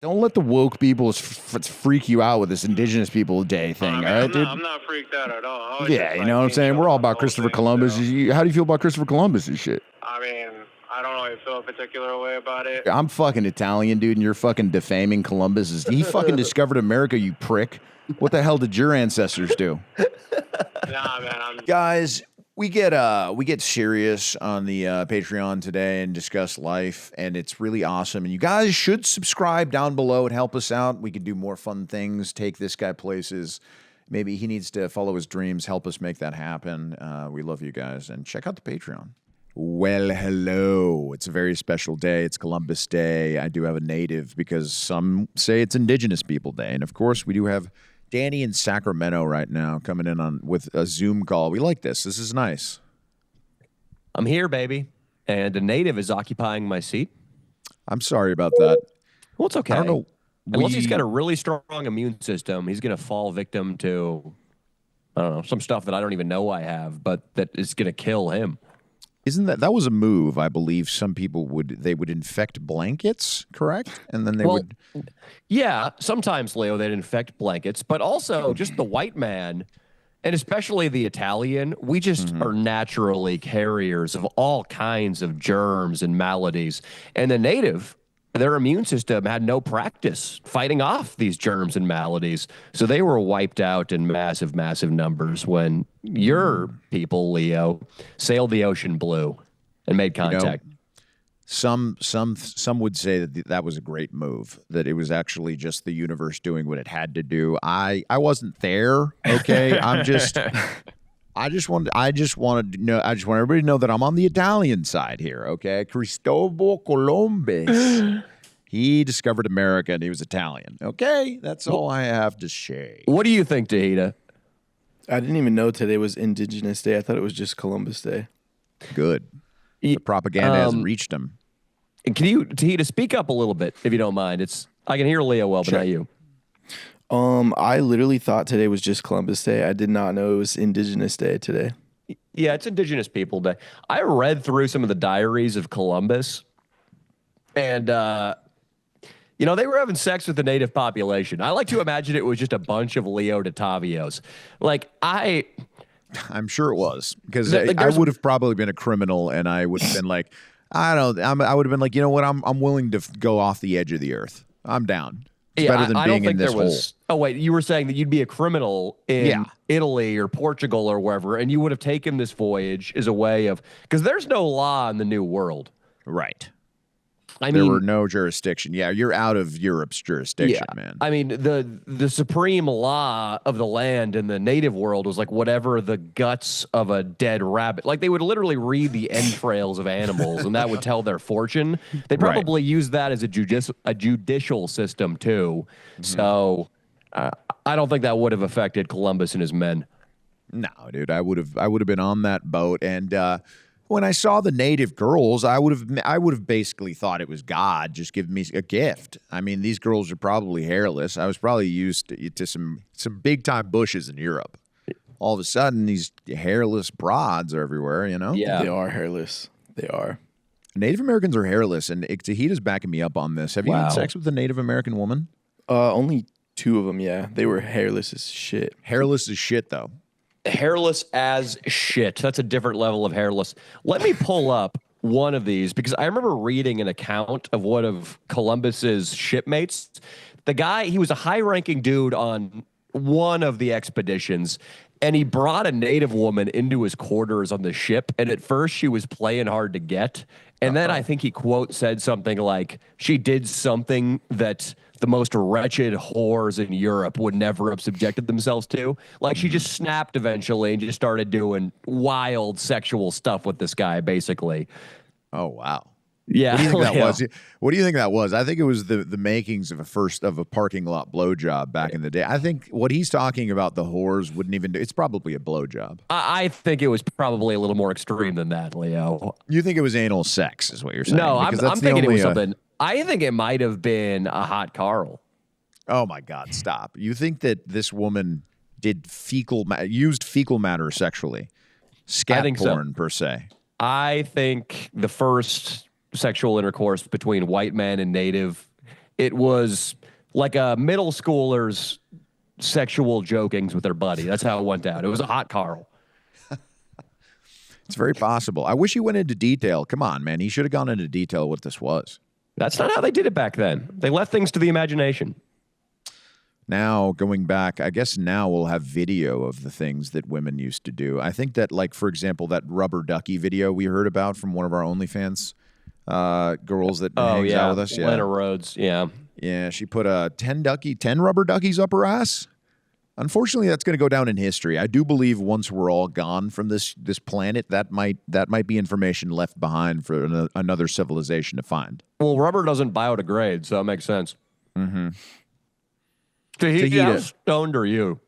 Don't let the woke people freak you out with this Indigenous People Day thing, all right, dude? I'm not freaked out at all. Yeah, you know what I'm saying? We're all about Christopher Columbus. So. How do you feel about Christopher Columbus and shit? I mean, I don't really feel a particular way about it. I'm fucking Italian, dude, and you're fucking defaming Columbus. He fucking discovered America, you prick. What the hell did your ancestors do? Nah, man. Guys, we get serious on the Patreon today and discuss life, and it's really awesome. And you guys should subscribe down below and help us out. We could do more fun things, take this guy places. Maybe he needs to follow his dreams, help us make that happen. We love you guys, and check out the Patreon. Well, hello. It's a very special day. It's Columbus Day. I do have a native because some say it's Indigenous People Day. And, of course, we do have Danny in Sacramento right now coming in on with a Zoom call. We like this. This is nice. I'm here, baby. And a native is occupying my seat. I'm sorry about that. Well, it's okay. I don't know. Unless he's got a really strong immune system, he's going to fall victim to, I don't know, some stuff that I don't even know I have, but that is going to kill him. Isn't that was a move? I believe some people would infect blankets, correct? And then they would. Yeah, sometimes Leo they'd infect blankets, but also just the white man, and especially the Italian. We just are naturally carriers of all kinds of germs and maladies, and the native, their immune system had no practice fighting off these germs and maladies, so they were wiped out in massive, massive numbers when your people, Leo, sailed the ocean blue and made contact. You know, some would say that was a great move, that it was actually just the universe doing what it had to do. I wasn't there, okay? I just want everybody to know that I'm on the Italian side here, okay? Cristobal Columbus. He discovered America and he was Italian. Okay? That's all I have to say. What do you think, Tahita? I didn't even know today was Indigenous Day. I thought it was just Columbus Day. Good. The propaganda hasn't reached him. Can you, Tahita, speak up a little bit, if you don't mind? I can hear Leo well, but not you. I literally thought today was just Columbus Day. I did not know it was Indigenous Day today. Yeah, it's Indigenous People Day. I read through some of the diaries of Columbus, and they were having sex with the native population. I like to imagine it was just a bunch of Leo DeTavios. I'm sure it was, because I would have probably been a criminal, and I would have been like, I would have been like, you know what? I'm willing to go off the edge of the earth. I'm down. It's better than being in this hole. Oh, wait, you were saying that you'd be a criminal in Italy or Portugal or wherever, and you would have taken this voyage as a way of, because there's no law in the New World. Right. There were no jurisdiction. Yeah, you're out of Europe's jurisdiction, man. I mean, the supreme law of the land in the native world was like whatever the guts of a dead rabbit. Like they would literally read the entrails of animals, and that would tell their fortune. They probably use that as a judicial system too. So I don't think that would have affected Columbus and his men. No, dude, I would have been on that boat, and when I saw the native girls, I would have basically thought it was God just giving me a gift. I mean, these girls are probably hairless. I was probably used to some big time bushes in Europe. All of a sudden, these hairless broads are everywhere. You know? Yeah, they are hairless. They are. Native Americans are hairless, and Tahita's backing me up on this. Have you had sex with a Native American woman? Only 2 of them. Yeah, they were hairless as shit. Hairless as shit, though. Hairless as shit. That's a different level of hairless. Let me pull up one of these because I remember reading an account of one of Columbus's shipmates. The guy, he was a high-ranking dude on one of the expeditions, and he brought a native woman into his quarters on the ship, and at first she was playing hard to get, and then I think he quote said something like, she did something that the most wretched whores in Europe would never have subjected themselves to. Like, she just snapped eventually and just started doing wild sexual stuff with this guy, basically. Oh, wow. Yeah. What do you think that was? What do you think that was? I think it was the makings of a parking lot blowjob back in the day. I think what he's talking about, the whores wouldn't even do. It's probably a blowjob. I think it was probably a little more extreme than that, Leo. You think it was anal sex is what you're saying? No, I'm thinking it was something. I think it might have been a hot Carl. Oh my God, stop. You think that this woman did used fecal matter sexually? Scat porn, per se. I think the first sexual intercourse between white men and native it was like a middle schooler's sexual jokings with their buddy. That's how it went down. It was a hot Carl. It's very possible. I wish he went into detail. Come on, man. He should have gone into detail what this was. That's not how they did it back then. They left things to the imagination. Now, going back, I guess now we'll have video of the things that women used to do. I think that, like, for example, that rubber ducky video we heard about from one of our OnlyFans girls that hangs out with us. Yeah. Lena Rhodes. Yeah. Yeah, she put 10 rubber duckies up her ass. Unfortunately, that's going to go down in history. I do believe once we're all gone from this planet, that might be information left behind for another civilization to find. Well, rubber doesn't biodegrade, so it makes sense. Mm-hmm. Tahiti, how stoned are you?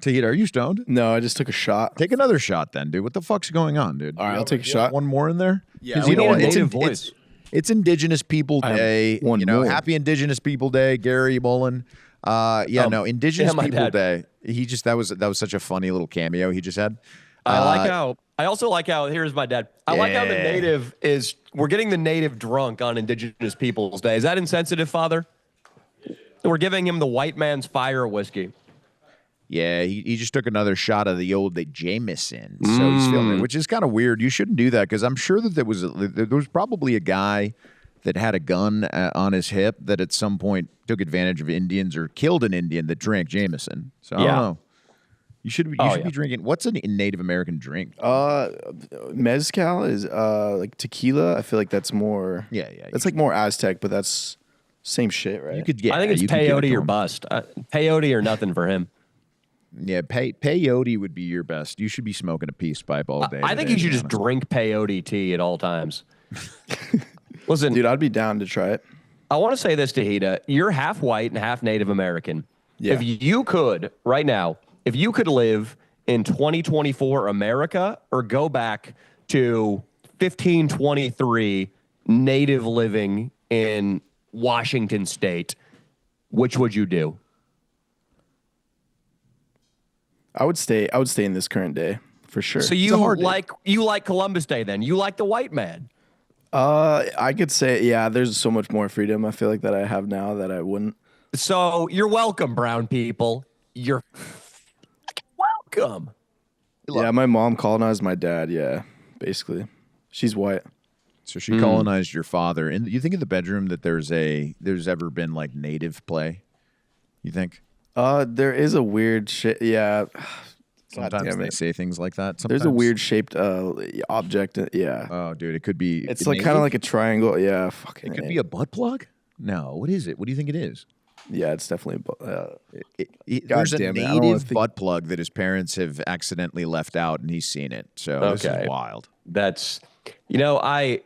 Tahiti, are you stoned? No, I just took a shot. Take another shot then, dude. What the fuck's going on, dude? All right, I'll take a shot. One more in there? Yeah, we need a native voice. It's Indigenous People Day. One more. Happy Indigenous People Day, Gary Mullen. Indigenous People Day. He just that was such a funny little cameo he just had. I also like how here's my dad. I like how the native we're getting the native drunk on Indigenous Peoples Day. Is that insensitive, Father? We're giving him the white man's fire whiskey. Yeah, he just took another shot of the old Jameson, so he's feeling it, which is kind of weird. You shouldn't do that because I'm sure that there was probably a guy that had a gun on his hip that at some point took advantage of Indians or killed an Indian that drank Jameson. So I don't know. You should be drinking. What's a Native American drink? Mezcal is like tequila. I feel like that's more. Yeah. That's like more Aztec, but that's same shit, right? You could I think it's peyote or bust. Peyote or nothing for him. Yeah, peyote would be your best. You should be smoking a peace pipe all day. I think you should just drink peyote tea at all times. Listen, dude, I'd be down to try it. I want to say this to Hida. You're half white and half Native American. Yeah. If you could, right now, if you could live in 2024 America or go back to 1523 Native living in Washington State, which would you do? I would stay in this current day for sure. So you like Columbus Day then? You like the white man? I could say, yeah, there's so much more freedom I feel like that I have now that I wouldn't. So you're welcome, brown people. You're welcome. Yeah, my mom colonized my dad. Yeah, basically. She's white. So she colonized your father. And you think in the bedroom that there's ever been like native play? You think? There is a weird shit. Yeah. Sometimes they say things like that. There's a weird shaped object. Yeah. Oh, dude, it could be. It's like kind of like a triangle. Yeah. Fucking. It could be a butt plug. No, what is it? What do you think it is? Yeah, it's definitely. There's a native butt plug that his parents have accidentally left out, and he's seen it. So this is wild. That's, this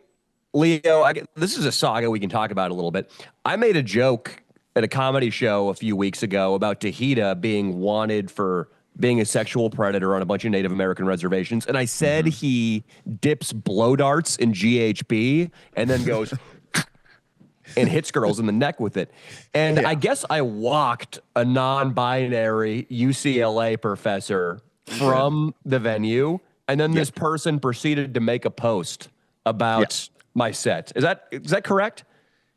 is a saga we can talk about a little bit. I made a joke at a comedy show a few weeks ago about Tahita being wanted for being a sexual predator on a bunch of Native American reservations. And I said he dips blow darts in GHB and then goes and hits girls in the neck with it. And I guess I walked a non-binary UCLA professor from the venue. And then this person proceeded to make a post about my set. Is that correct?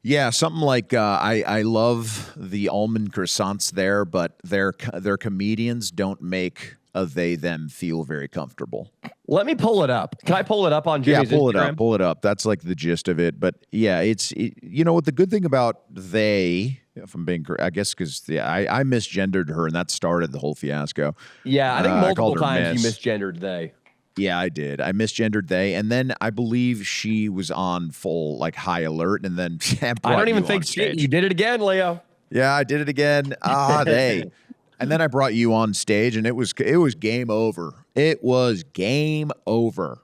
Yeah, something like I love the almond croissants there, but their comedians don't make they them feel very comfortable. Let me pull it up. Can I pull it up on Jimmy's Instagram? Pull it up. That's like the gist of it. But yeah, you know what the good thing about they, if I'm being correct, I guess because I misgendered her and that started the whole fiasco. Yeah, I think multiple times you misgendered they. Yeah, I did. I misgendered they, and then I believe she was on full like high alert, and then I don't even think you did it again, Leo. Yeah, I did it again. They, and then I brought you on stage, and it was game over. It was game over.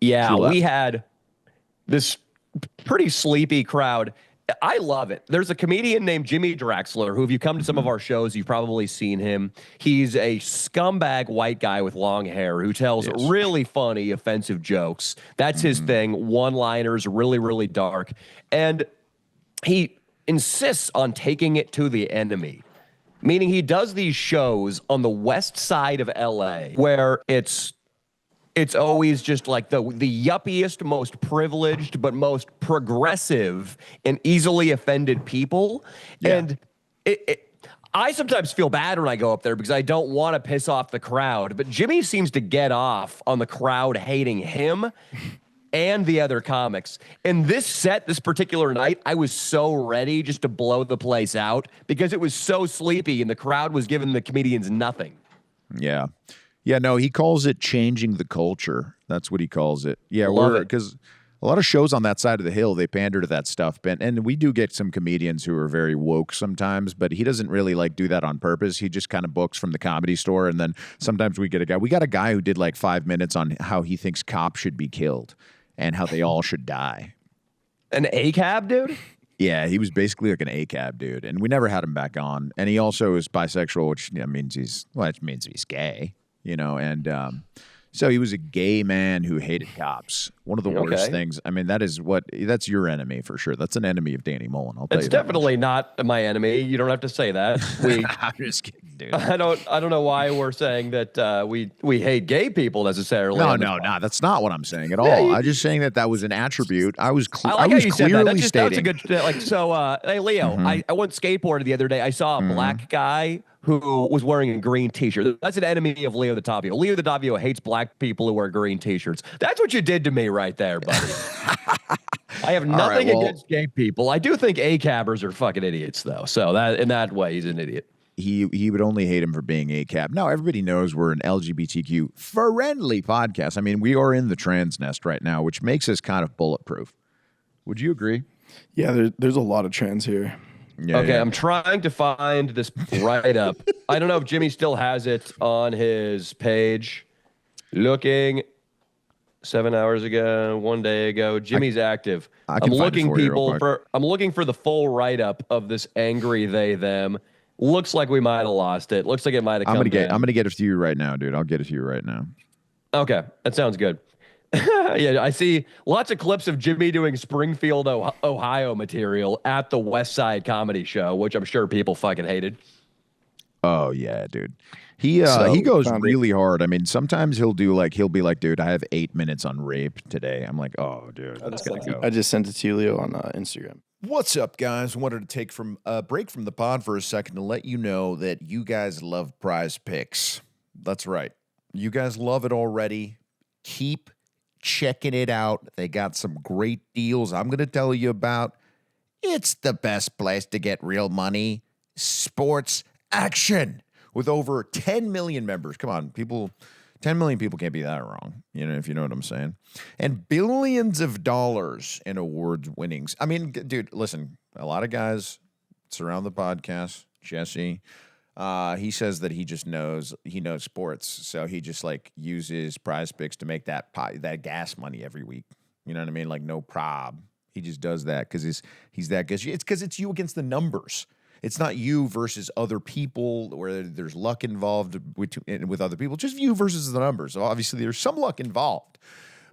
Yeah, we had this pretty sleepy crowd. I love it. There's a comedian named Jimmy Draxler who, if you come to some of our shows, you've probably seen him. He's a scumbag white guy with long hair who tells really funny, offensive jokes. That's his thing. One-liners, really, really dark. And he insists on taking it to the enemy, meaning he does these shows on the west side of LA where it's it's always just like the yuppiest, most privileged, but most progressive and easily offended people. Yeah. And I sometimes feel bad when I go up there because I don't want to piss off the crowd. But Jimmy seems to get off on the crowd hating him and the other comics. And this particular night, I was so ready just to blow the place out because it was so sleepy and the crowd was giving the comedians nothing. Yeah. Yeah, no, he calls it changing the culture. That's what he calls it. Yeah, because a lot of shows on that side of the hill, they pander to that stuff. And we do get some comedians who are very woke sometimes, but he doesn't really like do that on purpose. He just kind of books from the Comedy Store. And then sometimes we got a guy who did like 5 minutes on how he thinks cops should be killed and how they all should die. An ACAB dude? Yeah, he was basically like an ACAB dude, and we never had him back on. And he also is bisexual, which means he's gay, and so he was a gay man who hated cops. One of the worst things. I mean, that's your enemy for sure. That's an enemy of Danny Mullen. I'll tell you. It's definitely not my enemy. You don't have to say that. I'm just kidding, dude. I don't know why we're saying that we hate gay people necessarily. No, that's not what I'm saying at all. I'm just saying that was an attribute. I was I was clearly stating. That was a good hey Leo, Mm-hmm. I went skateboarding the other day. I saw a black guy who was wearing a green t-shirt. That's an enemy of Leo the Tavio. Leo the Tavio hates black people who wear green t-shirts. That's what you did to me right there, buddy. I have nothing against gay people. I do think ACABers are fucking idiots, though. So that in that way, he's an idiot. He would only hate him for being ACAB. No, everybody knows we're an LGBTQ friendly podcast. I mean, we are in the trans nest right now, which makes us kind of bulletproof. Would you agree? Yeah, there's a lot of trends here. Yeah, okay, yeah. I'm trying to find this write-up. I don't know if Jimmy still has it on his page. Looking 7 hours ago, 1 day ago. Jimmy's active. I'm looking for the full write-up of this angry they them. Looks like we might have lost it. Looks like it might have come I'm gonna get it to you right now, dude. I'll get it to you right now. Okay, that sounds good. Yeah, I see lots of clips of Jimmy doing Springfield, Ohio material at the West Side Comedy Show, which I'm sure people fucking hated. Oh yeah, dude. He goes really hard. I mean, sometimes he'll be like, dude, I have 8 minutes on rape today. I'm like, oh, dude, that's gotta go. I just sent it to you, Leo, on Instagram. What's up, guys? Wanted to take a break from the pod for a second to let you know that you guys love PrizePicks. That's right. You guys love it already. Keep checking it out. They got some great deals I'm going to tell you about. It's the best place to get real money. Sports action. With over 10 million members. Come on, 10 million people can't be that wrong, if you know what I'm saying. And billions of dollars in awards winnings. I mean, dude, listen, a lot of guys surround the podcast. Jesse, he says that he knows sports. So he just uses PrizePicks to make that gas money every week. You know what I mean? Like no prob. He just does that because he's that good. It's because it's you against the numbers. It's not you versus other people where there's luck involved with other people. Just you versus the numbers. So obviously, there's some luck involved.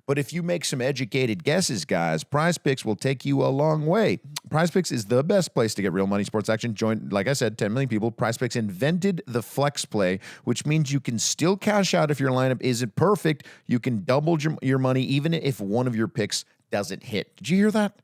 But if you make some educated guesses, guys, PrizePicks will take you a long way. PrizePicks is the best place to get real money sports action. Like I said, 10 million people. PrizePicks invented the flex play, which means you can still cash out if your lineup isn't perfect. You can double your money even if one of your picks doesn't hit. Did you hear that?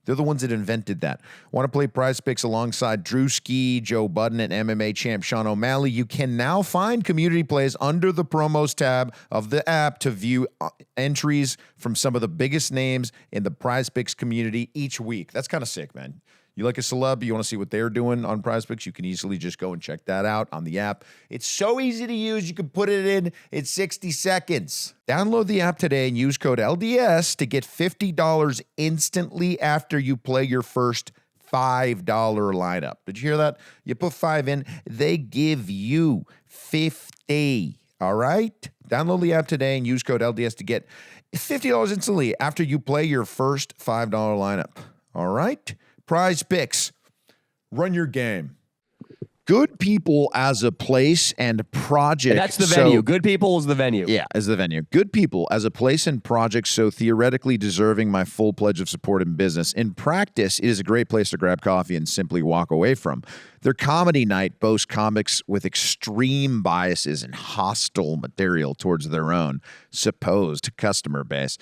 They're the ones that invented that. Want to play PrizePicks alongside Drewski, Joe Budden, and MMA champ Sean O'Malley? You can now find community plays under the promos tab of the app to view entries from some of the biggest names in the PrizePicks community each week. That's kind of sick, man. You like a celeb, you want to see what they're doing on PrizePicks, you can easily just go and check that out on the app. It's so easy to use. You can put it in 60 seconds. Download the app today and use code LDS to get $50 instantly after you play your first $5 lineup. Did you hear that? You put 5 in, they give you 50. All right? Download the app today and use code LDS to get $50 instantly after you play your first $5 lineup. All right? PrizePicks. Run your game. Good People as a place and project. That's the venue. Good People is the venue. Yeah, as the venue. Good People as a place and project so theoretically deserving my full pledge of support in business. In practice, it is a great place to grab coffee and simply walk away from. Their comedy night boasts comics with extreme biases and hostile material towards their own supposed customer base.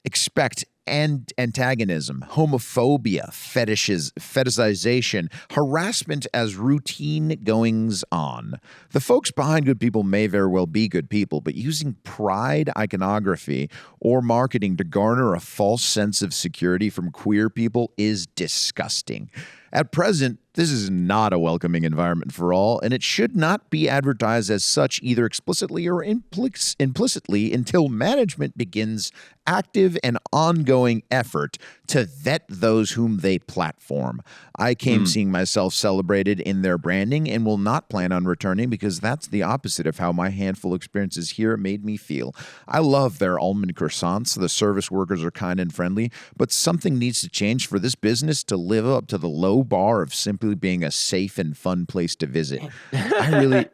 Expect antagonism, homophobia, fetishization, harassment as routine goings on. The folks behind Good People may very well be good people, but using pride iconography or marketing to garner a false sense of security from queer people is disgusting. At present, this is not a welcoming environment for all, and it should not be advertised as such either explicitly or implicitly until management begins active and ongoing effort to vet those whom they platform. I came seeing myself celebrated in their branding and will not plan on returning because that's the opposite of how my handful of experiences here made me feel. I love their almond croissants. The service workers are kind and friendly, but something needs to change for this business to live up to the low bar of simply being a safe and fun place to visit. I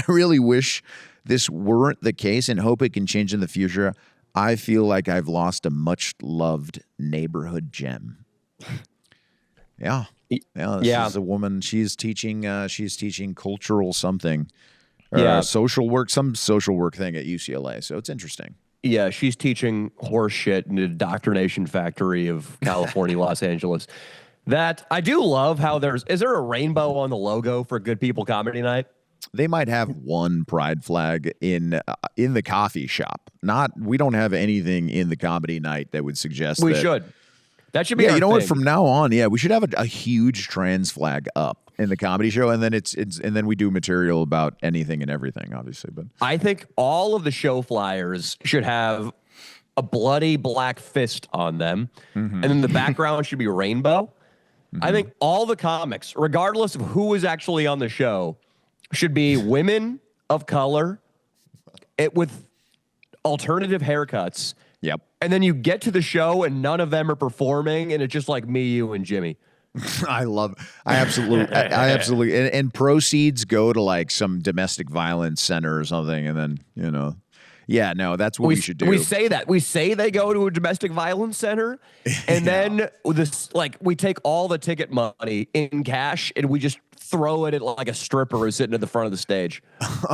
really wish this weren't the case and hope it can change in the future. I feel like I've lost a much loved neighborhood gem. Yeah. This is a woman. She's teaching cultural something. Social work, some social work thing at UCLA. So it's interesting. Yeah, she's teaching horse shit in the indoctrination factory of California, Los Angeles. That I do love how is there a rainbow on the logo for Good People Comedy Night? They might have one pride flag in the coffee shop. We don't have anything in the comedy night that would suggest we should. That should be. Yeah, our you know thing. what? From now on, we should have a huge trans flag up in the comedy show, and then and then we do material about anything and everything, obviously. But I think all of the show flyers should have a bloody black fist on them, and then the background should be rainbow. I think all the comics, regardless of who is actually on the show, should be women of color, with alternative haircuts. Yep. And then you get to the show and none of them are performing, and it's just like me, you, and Jimmy. I absolutely, and proceeds go to like some domestic violence center or something, and then that's what we should do. We say that. We say they go to a domestic violence center, and then we take all the ticket money in cash and we just throw it at like a stripper who's sitting at the front of the stage.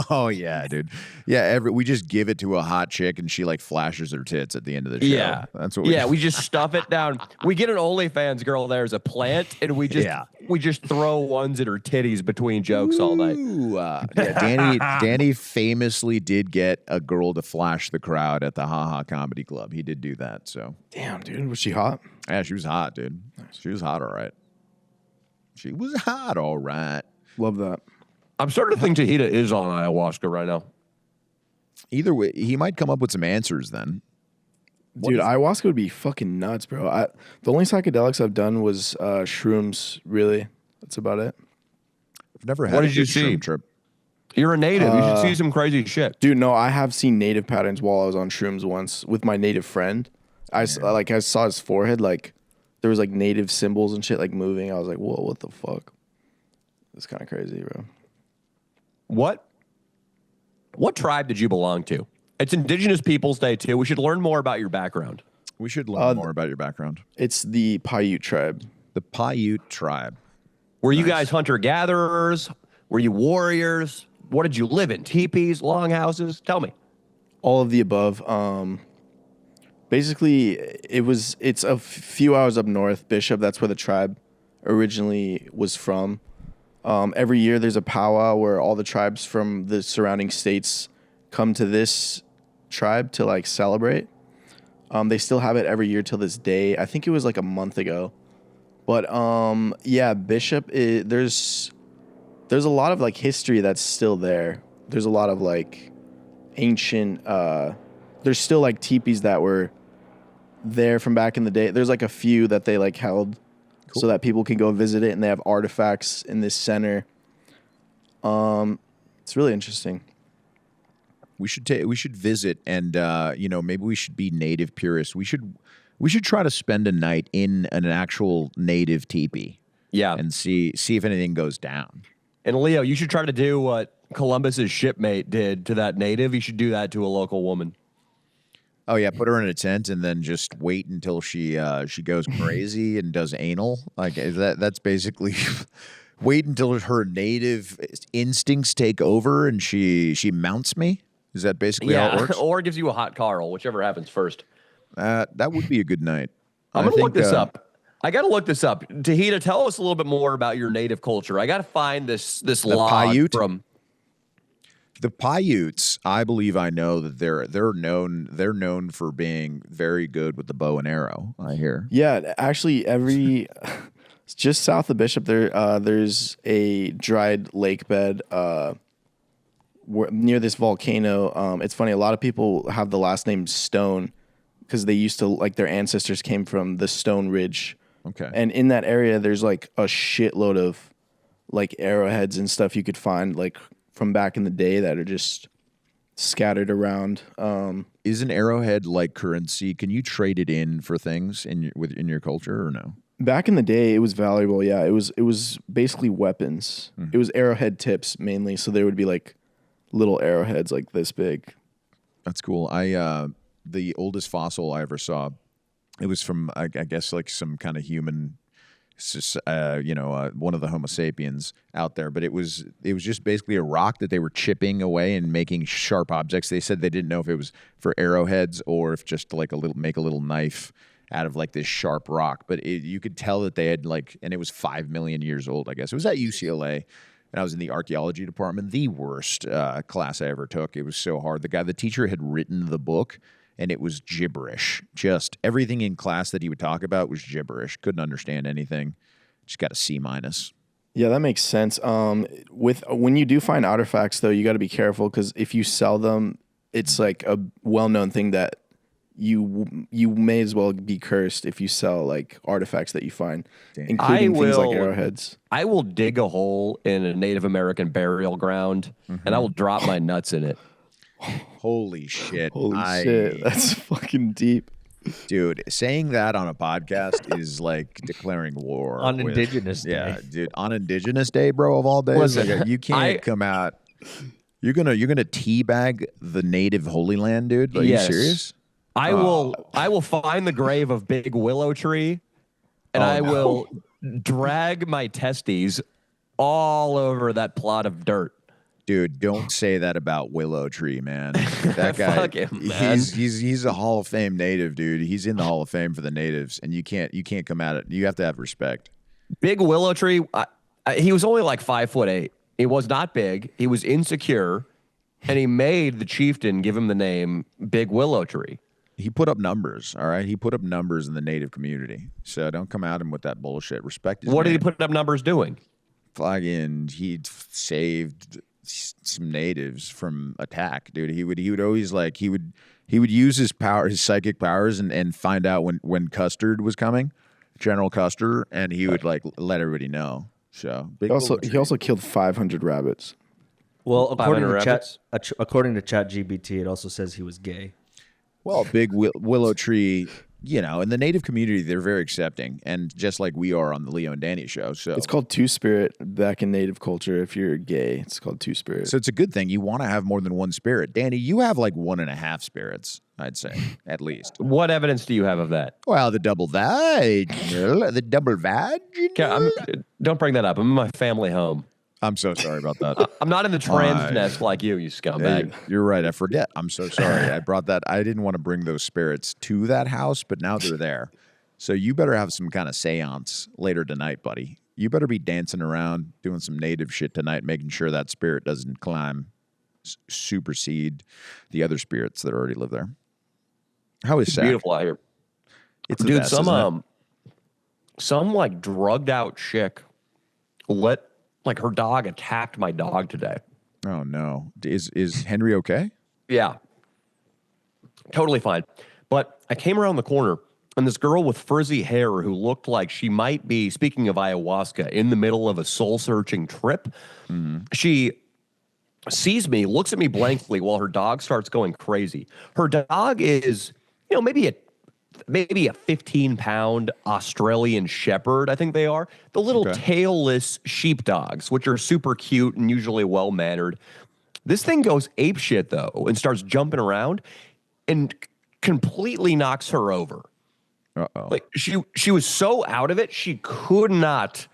Oh yeah, dude. Yeah, we just give it to a hot chick and she like flashes her tits at the end of the show. Yeah, that's what. We just stuff it down. We get an OnlyFans girl there as a plant, and we just throw ones at her titties between jokes all night. Danny famously did get a girl to flash the crowd at the Ha Ha Comedy Club. He did do that. So damn, dude, was she hot? Yeah, she was hot, dude. She was hot, all right. She was hot, all right. Love that. I'm starting to think Tahita is on ayahuasca right now. Either way, he might come up with some answers then. Dude, ayahuasca would be fucking nuts, bro. The only psychedelics I've done was shrooms, really. That's about it. I've never had what did you see? Trip. You're a native. You should see some crazy shit. Dude, no, I have seen native patterns while I was on shrooms once with my native friend. I saw his forehead, like, there was like native symbols and shit like moving. I was like, whoa, what the fuck? It's kind of crazy, bro. What tribe did you belong to? It's Indigenous Peoples Day too. We should learn more about your background. We should learn more about your background. It's the Paiute tribe. The Paiute tribe. Were you guys hunter-gatherers? Were you warriors? What did you live in? Teepees, longhouses? Tell me. All of the above. Basically, it's a few hours up north, Bishop. That's where the tribe originally was from. Every year there's a powwow where all the tribes from the surrounding states come to this tribe to like celebrate. They still have it every year till this day. I think it was like a month ago. But Bishop, there's a lot of like history that's still there. There's a lot of like ancient there's still like teepees that were there from back in the day. There's like a few that they like held so that people can go visit it, and they have artifacts in this center. It's really interesting. We should visit, and maybe we should be native purists. We should try to spend a night in an actual native teepee. Yeah, and see if anything goes down. And Leo, you should try to do what Columbus's shipmate did to that native. You should do that to a local woman. Oh yeah, put her in a tent and then just wait until she goes crazy and does anal. Like that's basically wait until her native instincts take over and she mounts me. Is that basically how it works? Or gives you a hot Carl, whichever happens first. That would be a good night. I'm gonna look this up. I gotta look this up. Tahita, tell us a little bit more about your native culture. I gotta find this log Paiute? from The Paiutes. I believe I know that they're known for being very good with the bow and arrow. I hear. Yeah, actually, just south of Bishop, there's a dried lake bed near this volcano. It's funny. A lot of people have the last name Stone because they used to their ancestors came from the Stone Ridge. Okay. And in that area, there's like a shitload of arrowheads and stuff you could find from back in the day that are just scattered around. Is an arrowhead like currency? Can you trade it in for things in your culture or no? Back in the day, it was valuable. Yeah, it was basically weapons. Mm-hmm. It was arrowhead tips mainly, so there would be little arrowheads like this big. That's cool. The oldest fossil I ever saw, it was from I guess some kind of human, one of the Homo sapiens out there. But it was just basically a rock that they were chipping away and making sharp objects. They said they didn't know if it was for arrowheads or if just to make a little knife out of this sharp rock. But you could tell that they had and it was 5 million years old. I guess it was at UCLA. And I was in the archaeology department, the worst class I ever took. It was so hard. The teacher had written the book, and it was gibberish. Just everything in class that he would talk about was gibberish. Couldn't understand anything. Just got a C-. Yeah, that makes sense. When you do find artifacts, though, you got to be careful because if you sell them, it's a well-known thing that you may as well be cursed if you sell artifacts that you find, including things like arrowheads. I will dig a hole in a Native American burial ground, and I will drop my nuts in it. Holy shit. Holy shit. That's fucking deep. Dude, saying that on a podcast is like declaring war. On Indigenous Day. Yeah, dude. On Indigenous Day, bro, of all days. Listen, you can't come out. You're gonna teabag the native Holy Land, dude? Are you serious? I will find the grave of Big Willow Tree, and I will drag my testes all over that plot of dirt. Dude, don't say that about Willow Tree, man. That guy, Fuck him, man. He's a Hall of Fame native, dude. He's in the Hall of Fame for the natives, and you can't come at it. You have to have respect. Big Willow Tree, he was only 5'8". He was not big. He was insecure, and he made the chieftain give him the name Big Willow Tree. He put up numbers, all right? He put up numbers in the native community. So don't come at him with that bullshit. Respect his What did name. he put up numbers doing? Fucking, he saved some natives from attack, dude. He would always he would use his psychic powers and find out when Custard was coming, General Custer, and he would let everybody know. So he also killed 500 rabbits. Well, according to rabbits? ChatGPT, it also says he was gay. Well, Big Willow Tree, in the native community, they're very accepting, and just like we are on the Leo and Danny show. So it's called Two-Spirit back in native culture. If you're gay, it's called Two-Spirit. So it's a good thing. You want to have more than one spirit. Danny, you have 1.5 spirits, I'd say, at least. What evidence do you have of that? Well, the double vaginal. Don't bring that up. I'm in my family home. I'm so sorry about that. I'm not in the trans nest like you scumbag. You're right. I forget. I'm so sorry. I brought that. I didn't want to bring those spirits to that house, but now they're there. So you better have some kind of seance later tonight, buddy. You better be dancing around, doing some native shit tonight, making sure that spirit doesn't supersede the other spirits that already live there. How is It's Sac? beautiful out here. It's the Dude, best, isn't it? some drugged out chick her dog attacked my dog today. Oh no. Is Henry okay? Yeah. Totally fine. But I came around the corner and this girl with frizzy hair who looked like she might be, speaking of ayahuasca, in the middle of a soul-searching trip. Mm-hmm. She sees me, looks at me blankly while her dog starts going crazy. Her dog is, maybe maybe a 15-pound Australian Shepherd, I think they are. The little tailless sheepdogs, which are super cute and usually well-mannered. This thing goes apeshit, though, and starts jumping around and completely knocks her over. Uh-oh. Like she was so out of it, she could not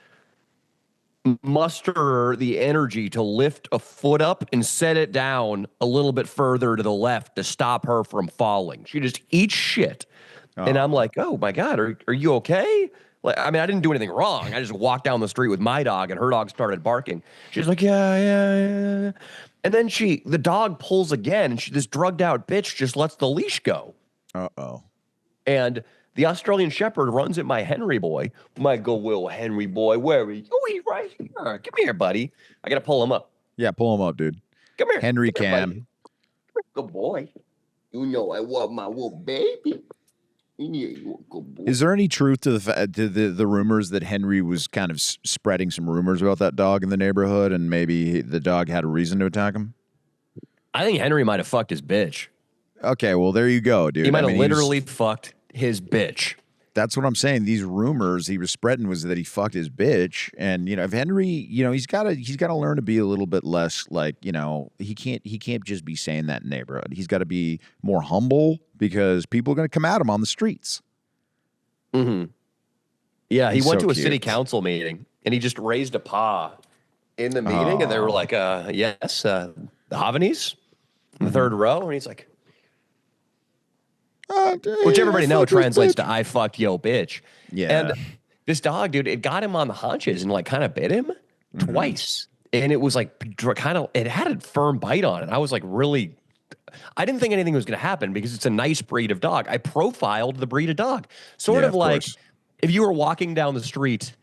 muster the energy to lift a foot up and set it down a little bit further to the left to stop her from falling. She just eats shit. And I'm like, oh my God, are you okay? Like, I mean, I didn't do anything wrong. I just walked down the street with my dog and her dog started barking. She's like, yeah. And then the dog pulls again and this drugged out bitch just lets the leash go. Uh-oh. And the Australian Shepherd runs at my Henry boy. My good will Henry boy, where are you? Oh, he's right here. Come here, buddy. I got to pull him up. Yeah, pull him up, dude. Come here. Henry Come here, Cam. buddy. Good boy. You know I want my little baby. Yeah, you a good boy. Is there any truth to the rumors that Henry was kind of spreading some rumors about that dog in the neighborhood, and maybe the dog had a reason to attack him? I think Henry might have fucked his bitch. Okay, well, there you go, dude. He might have literally fucked his bitch. That's what I'm saying. These rumors he was spreading was that he fucked his bitch, and if Henry, he's got to learn to be a little bit less like, he can't just be saying that in the neighborhood. He's got to be more humble because people are going to come at him on the streets. Mm-hmm. Yeah, he He's went so to a cute. city council meeting and he just raised a paw in the meeting, and they were like, "Yes, the Havanese, in the third row," and he's like. Which everybody knows translates to "I fucked yo bitch." Yeah. And this dog, dude, it got him on the haunches and like kind of bit him twice. And it was like it had a firm bite on it. I was like I didn't think anything was going to happen because it's a nice breed of dog. I profiled the breed of dog. Sort of like course. if you were walking down the street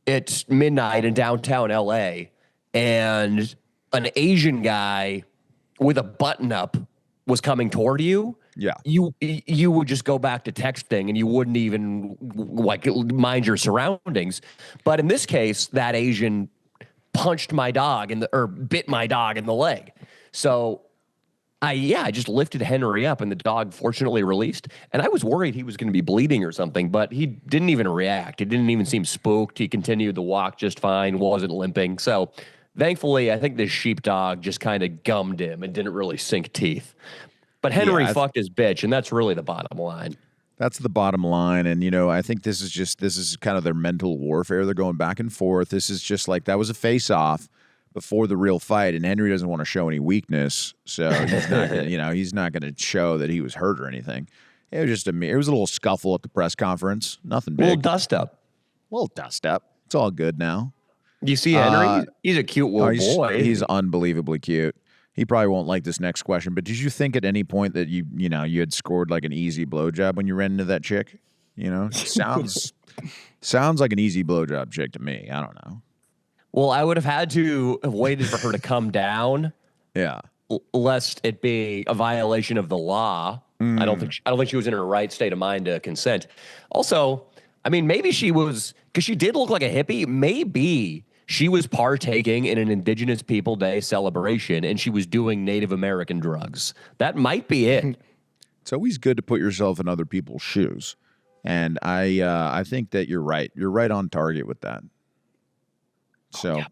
at midnight in downtown LA and an Asian guy with a button up was coming toward you. Yeah. You would just go back to texting and you wouldn't even like mind your surroundings. But in this case, that Asian punched my dog or bit my dog in the leg. So I just lifted Henry up and the dog fortunately released. And I was worried he was going to be bleeding or something, but he didn't even react. He didn't even seem spooked. He continued to walk just fine, wasn't limping. So thankfully, I think this sheepdog just kind of gummed him and didn't really sink teeth. But Henry fucked his bitch, and that's really the bottom line. That's the bottom line. And, I think this is kind of their mental warfare. They're going back and forth. This is just like that was a face-off before the real fight, and Henry doesn't want to show any weakness, so he's not gonna, he's not going to show that he was hurt or anything. It was just a little scuffle at the press conference. Nothing big. A little dust up. It's all good now. You see Henry? He's a cute little boy. He's unbelievably cute. He probably won't like this next question, but did you think at any point that you had scored like an easy blowjob when you ran into that chick? Sounds like an easy blowjob chick to me. I don't know. Well, I would have had to have waited for her to come down. Yeah. Lest it be a violation of the law. I don't think she was in her right state of mind to consent. Also, I mean, maybe she was, because she did look like a hippie. Maybe she was partaking in an Indigenous People Day celebration and she was doing Native American drugs. That might be it. It's always good to put yourself in other people's shoes. And I think that you're right. You're right on target with that. So I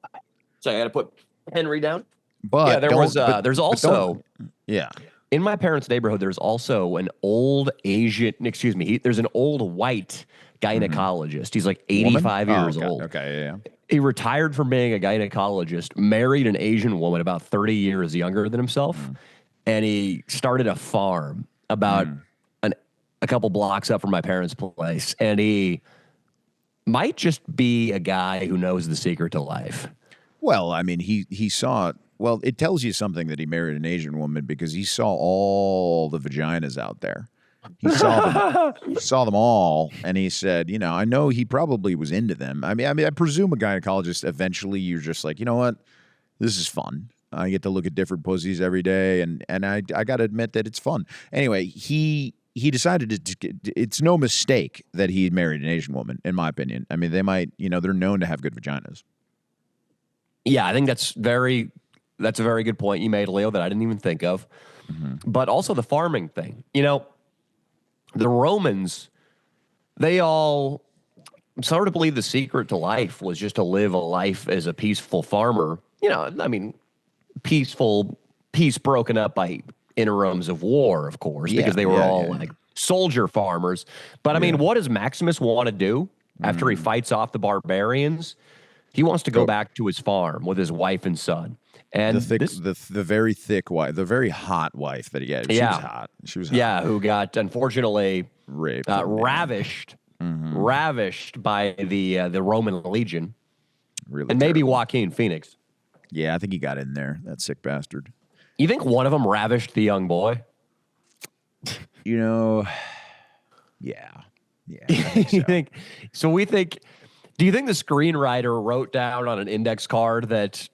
got to put Henry down. But yeah, there's also in my parents' neighborhood, there's also an old Asian, there's an old white gynecologist. He's like 85 years old. Okay, yeah. He retired from being a gynecologist, married an Asian woman about 30 years younger than himself, and he started a farm about a couple blocks up from my parents' place. And he might just be a guy who knows the secret to life. Well, I mean, he saw it. Well, it tells you something that he married an Asian woman because he saw all the vaginas out there. He saw them all, and he said, I know he probably was into them. I mean, I presume a gynecologist eventually you're just like, you know what, this is fun. I get to look at different pussies every day, and I got to admit that it's fun. Anyway, he decided it's no mistake that he married an Asian woman, in my opinion. I mean, they might, they're known to have good vaginas. Yeah, I think that's a very good point you made, Leo, that I didn't even think of. But also the farming thing. the Romans, they all sort of believe the secret to life was just to live a life as a peaceful farmer. You know, I mean, peace broken up by interims of war, of course, because they were all like soldier farmers. But I mean, what does Maximus want to do after he fights off the barbarians? He wants to go back to his farm with his wife and son. And the very thick wife, the very hot wife that he had. She was hot. She was hot. Yeah, who got unfortunately raped, ravished by the Roman legion. Really, and maybe Joaquin Phoenix. Yeah, I think he got in there. That sick bastard. You think one of them ravished the young boy? You know, yeah. You think so? We think. Do you think the screenwriter wrote down on an index card that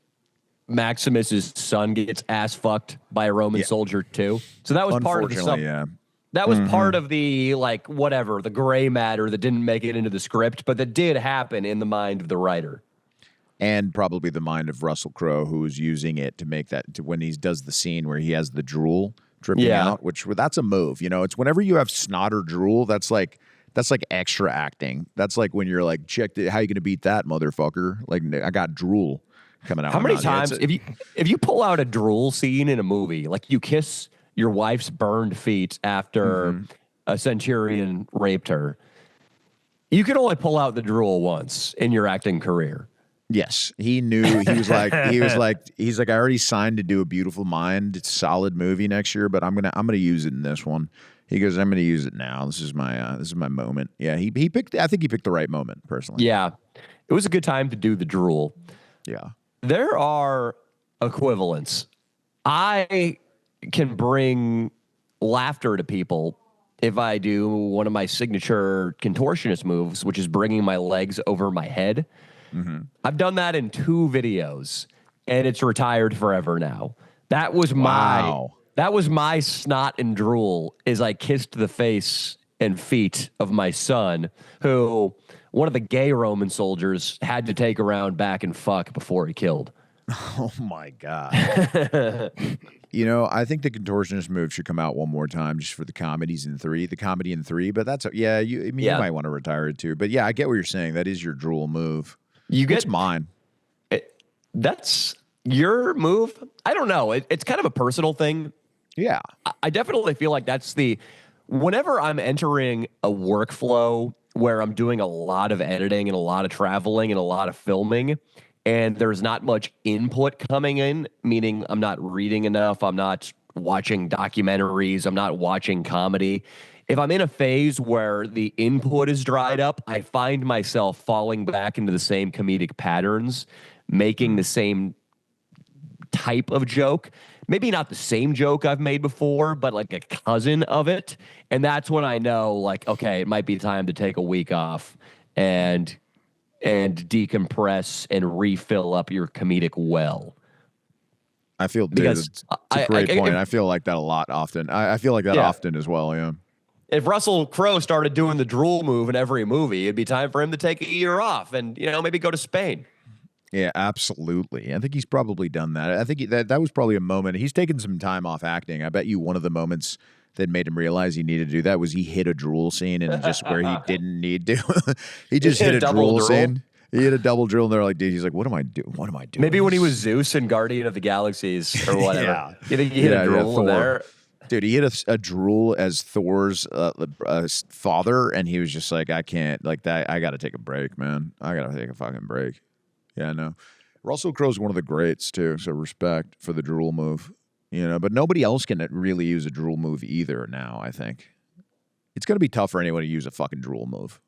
Maximus's son gets ass fucked by a Roman soldier too? So that was part of the that was part of the the gray matter that didn't make it into the script, but that did happen in the mind of the writer. And probably the mind of Russell Crowe, who is using it to make that when he does the scene where he has the drool dripping out, that's a move. You know, it's whenever you have snot or drool, that's like extra acting. That's like when you're like, check how you gonna beat that, motherfucker? Like, I got drool coming out. How many times if you pull out a drool scene in a movie, like you kiss your wife's burned feet after a centurion raped her, you can only pull out the drool once in your acting career. Yes, he knew. He's like, I already signed to do A Beautiful Mind. It's a solid movie next year, but I'm gonna use it in this one. He goes, I'm going to use it now. This is my moment. Yeah, he picked. I think he picked the right moment, personally. Yeah, it was a good time to do the drool. Yeah, there are equivalents. I can bring laughter to people if I do one of my signature contortionist moves, which is bringing my legs over my head. I've done that in 2 videos, and it's retired forever now. That was my snot and drool as I kissed the face and feet of my son, who one of the gay Roman soldiers had to take around back and fuck before he killed. Oh, my God. You know, I think the contortionist move should come out one more time just for the comedy in 3, but that's, you might want to retire it too. But yeah, I get what you're saying. That is your drool move. It's mine. That's your move. I don't know. It's kind of a personal thing. Yeah. I definitely feel like whenever I'm entering a workflow where I'm doing a lot of editing and a lot of traveling and a lot of filming, and there's not much input coming in, meaning I'm not reading enough, I'm not watching documentaries, I'm not watching comedy. If I'm in a phase where the input is dried up, I find myself falling back into the same comedic patterns, making the same type of joke. Maybe not the same joke I've made before, but like a cousin of it. And that's when I know, like, okay, it might be time to take a week off and decompress and refill up your comedic well. I feel, dude, it's a great point. I feel like that a lot often. I feel like that often as well, yeah. If Russell Crowe started doing the drool move in every movie, it'd be time for him to take a year off and, maybe go to Spain. Yeah, absolutely. I think he's probably done that. I think that was probably a moment. He's taken some time off acting. I bet you one of the moments that made him realize he needed to do that was he hit a drool scene and just where he didn't need to. He just hit a drool scene. He hit a double drill, and they're like, dude, he's like, what am I doing? What am I doing? Maybe when he was Zeus in Guardian of the Galaxies or whatever. Yeah. You think he hit a drool in there? Dude, he hit a drool as Thor's father, and he was just like, I can't, like that. I got to take a break, man. I got to take a fucking break. Yeah, I know. Russell Crowe's one of the greats, too, so respect for the drool move. But nobody else can really use a drool move either now, I think. It's going to be tough for anyone to use a fucking drool move.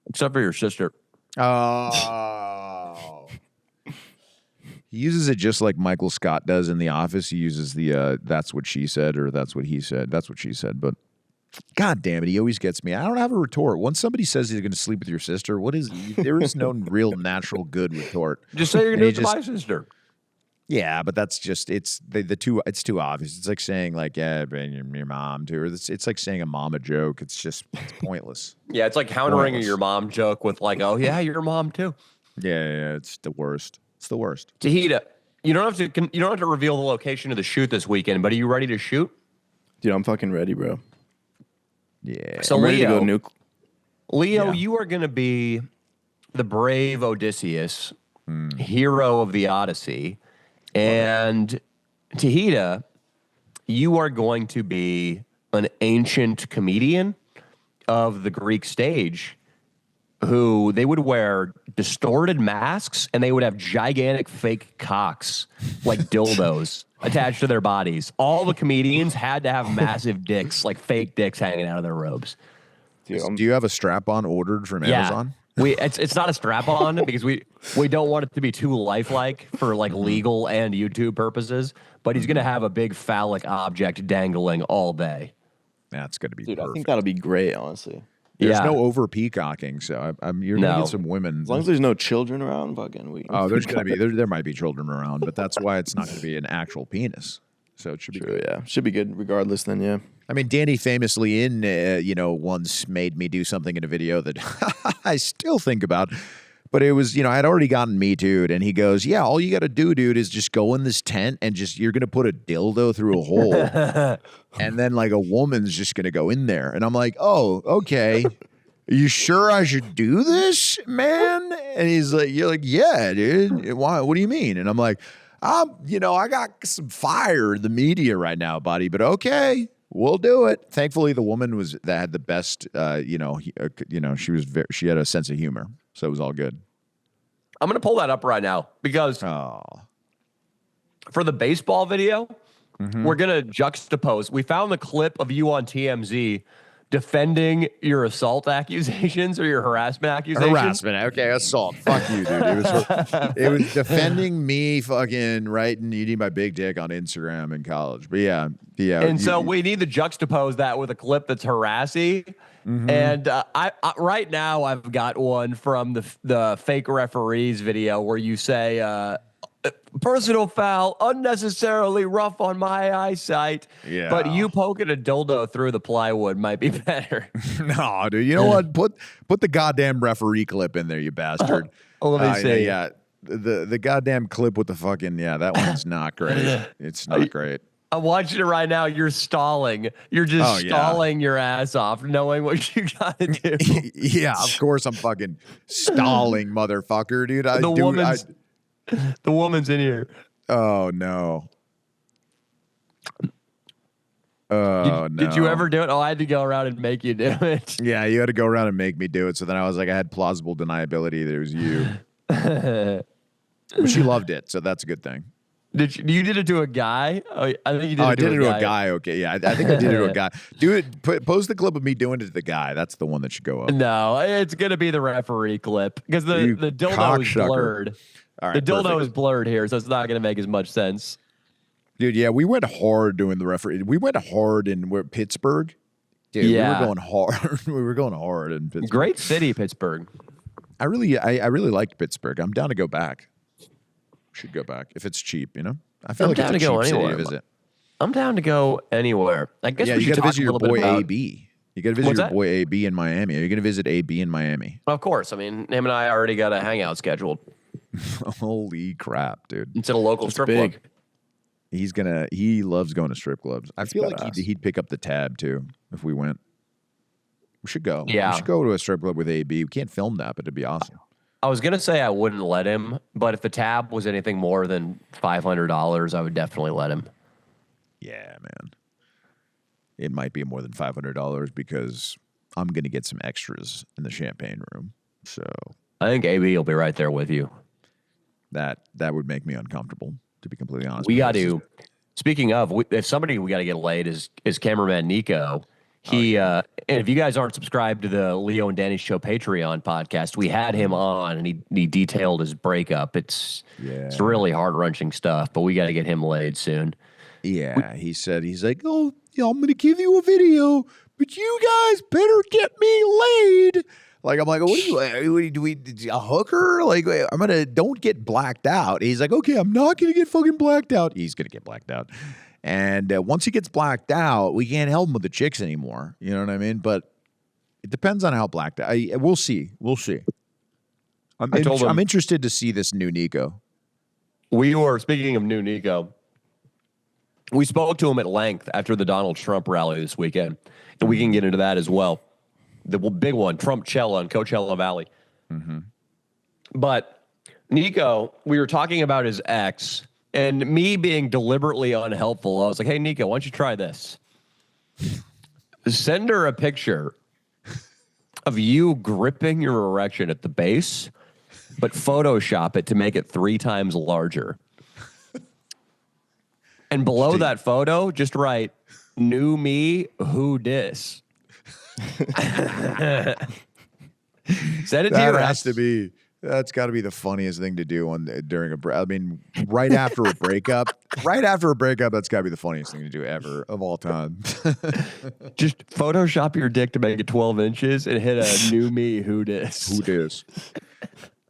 Except for your sister. Oh. He uses it just like Michael Scott does in The Office. He uses the that's what she said or that's what he said. That's what she said. But God damn it, he always gets me. I don't have a retort. Once somebody says he's going to sleep with your sister, there is no real natural good retort. Just say you're going to do it to my sister. Yeah, but that's just, it's too obvious. It's like saying like, yeah, your mom too. Or it's like saying a mama joke. It's pointless. Yeah, it's like countering your mom joke with like, oh yeah, your mom too. Yeah, it's the worst. It's the worst. Tahita, you don't have to reveal the location of the shoot this weekend, but are you ready to shoot? Dude, I'm fucking ready, bro. Yeah. So I'm ready to go Leo, Yeah. you are going to be the brave Odysseus, hero of the Odyssey, and Tahita, you are going to be an ancient comedian of the Greek stage who they would wear distorted masks and they would have gigantic fake cocks like dildos attached to their bodies. All the comedians had to have massive dicks, like fake dicks hanging out of their robes. Dude, Do you have a strap-on ordered from Amazon? It's not a strap on because we don't want it to be too lifelike for like legal and YouTube purposes, but he's gonna have a big phallic object dangling all day. That's going to be Dude, I perfect. think that'll be great, honestly. There's Yeah. no over peacocking, so you're going to No. get some women. As long as there's no children around, fucking we. Oh, there's going to be there might be children around, but that's why it's not going to be an actual penis. So it should be True, good. yeah. Should be good regardless then, yeah. I mean, Danny famously once made me do something in a video that I still think about. But it was, I'd already gotten Me Too'd, and he goes, yeah, all you got to do, dude, is just go in this tent and you're going to put a dildo through a hole. And then like a woman's just going to go in there. And I'm like, oh, okay. Are you sure I should do this, man? And you're like, yeah, dude. Why? What do you mean? And I'm like, I got some fire in the media right now, buddy, but okay. We'll do it. Thankfully, the woman that had the best, she had a sense of humor, so it was all good. I'm gonna pull that up right now because for the baseball video, we're gonna juxtapose. We found the clip of you on TMZ defending your assault accusations or your harassment accusations. Harassment, okay, assault. Fuck you, dude. It was defending me, fucking writing "you need my big dick" on Instagram in college. But yeah. And so we need to juxtapose that with a clip that's harassy. And I right now I've got one from the fake referees video where you say personal foul, unnecessarily rough on my eyesight. Yeah. But you poking a dildo through the plywood might be better. No, dude. You know what? Put the goddamn referee clip in there, you bastard. Let me see. Yeah. The goddamn clip with the fucking that one's not great. It's not great. I'm watching it right now. You're stalling. You're just stalling your ass off, knowing what you gotta do. Yeah, of course I'm fucking stalling, motherfucker, dude. The woman's in here. Oh no. Oh no. Did you ever do it? Oh, I had to go around and make you do it. Yeah, you had to go around and make me do it. So then I was like, I had plausible deniability that it was you. But she loved it, so that's a good thing. You did it to a guy? Oh, I think you did. I did it to a guy. Okay, yeah, I think I did it to a guy. Do it. Post the clip of me doing it to the guy. That's the one that should go up. No, it's gonna be the referee clip because the dildo is blurred. All right, the dildo perfect. is blurred here, so it's not gonna make as much sense. Dude, yeah, we went hard doing the referee. We went hard in Pittsburgh. Dude, Yeah. we were going hard. We were going hard in Pittsburgh. Great city, Pittsburgh. I really liked Pittsburgh. I'm down to go back. Should go back if it's cheap. I feel I'm like down it's to a go cheap city anywhere. to visit. I'm down to go anywhere. I guess Yeah, we you should got to talk visit a your little boy bit about. AB. You got to visit What's your that? boy AB in Miami. Are you going to visit AB in Miami? Of course. I mean, him and I already got a hangout scheduled. Holy crap, dude! It's at a local strip club. big. He loves going to strip clubs. I feel like badass. he'd pick up the tab too if we went. We should go. Yeah. We should go to a strip club with AB. We can't film that, but it'd be awesome. I was gonna say I wouldn't let him, but if the tab was anything more than $500, I would definitely let him. Yeah, man. It might be more than $500 because I'm gonna get some extras in the champagne room. So I think AB will be right there with you. that would make me uncomfortable, to be completely honest. We got because- to. Speaking of, if somebody we got to get laid is cameraman Nico. He and if you guys aren't subscribed to the Leo and Danny Show Patreon podcast, we had him on and he detailed his breakup. It's really heart wrenching stuff, but we got to get him laid soon. Yeah, he said, he's like, oh, I'm going to give you a video, but you guys better get me laid. Like, I'm like, what do we a hooker? Like, don't get blacked out. He's like, okay, I'm not going to get fucking blacked out. He's going to get blacked out. And once he gets blacked out, we can't help him with the chicks anymore. You know what I mean? But it depends on how blacked out. We'll see. We'll see. I'm interested to see this new Nico. We were speaking of new Nico. We spoke to him at length after the Donald Trump rally this weekend, and we can get into that as well. The big one, Trumpchella and Coachella Valley. But Nico, we were talking about his ex, and me being deliberately unhelpful. I was like, hey, Nico, why don't you try this? Send her a picture of you gripping your erection at the base, but Photoshop it to make it 3 times larger. And below that photo, just write, new me, who dis? Send it to your ex. That's got to be the funniest thing to do during I mean, right after a breakup. Right after a breakup, that's got to be the funniest thing to do ever of all time. Just Photoshop your dick to make it 12 inches and hit a new me, who dis? Who dis?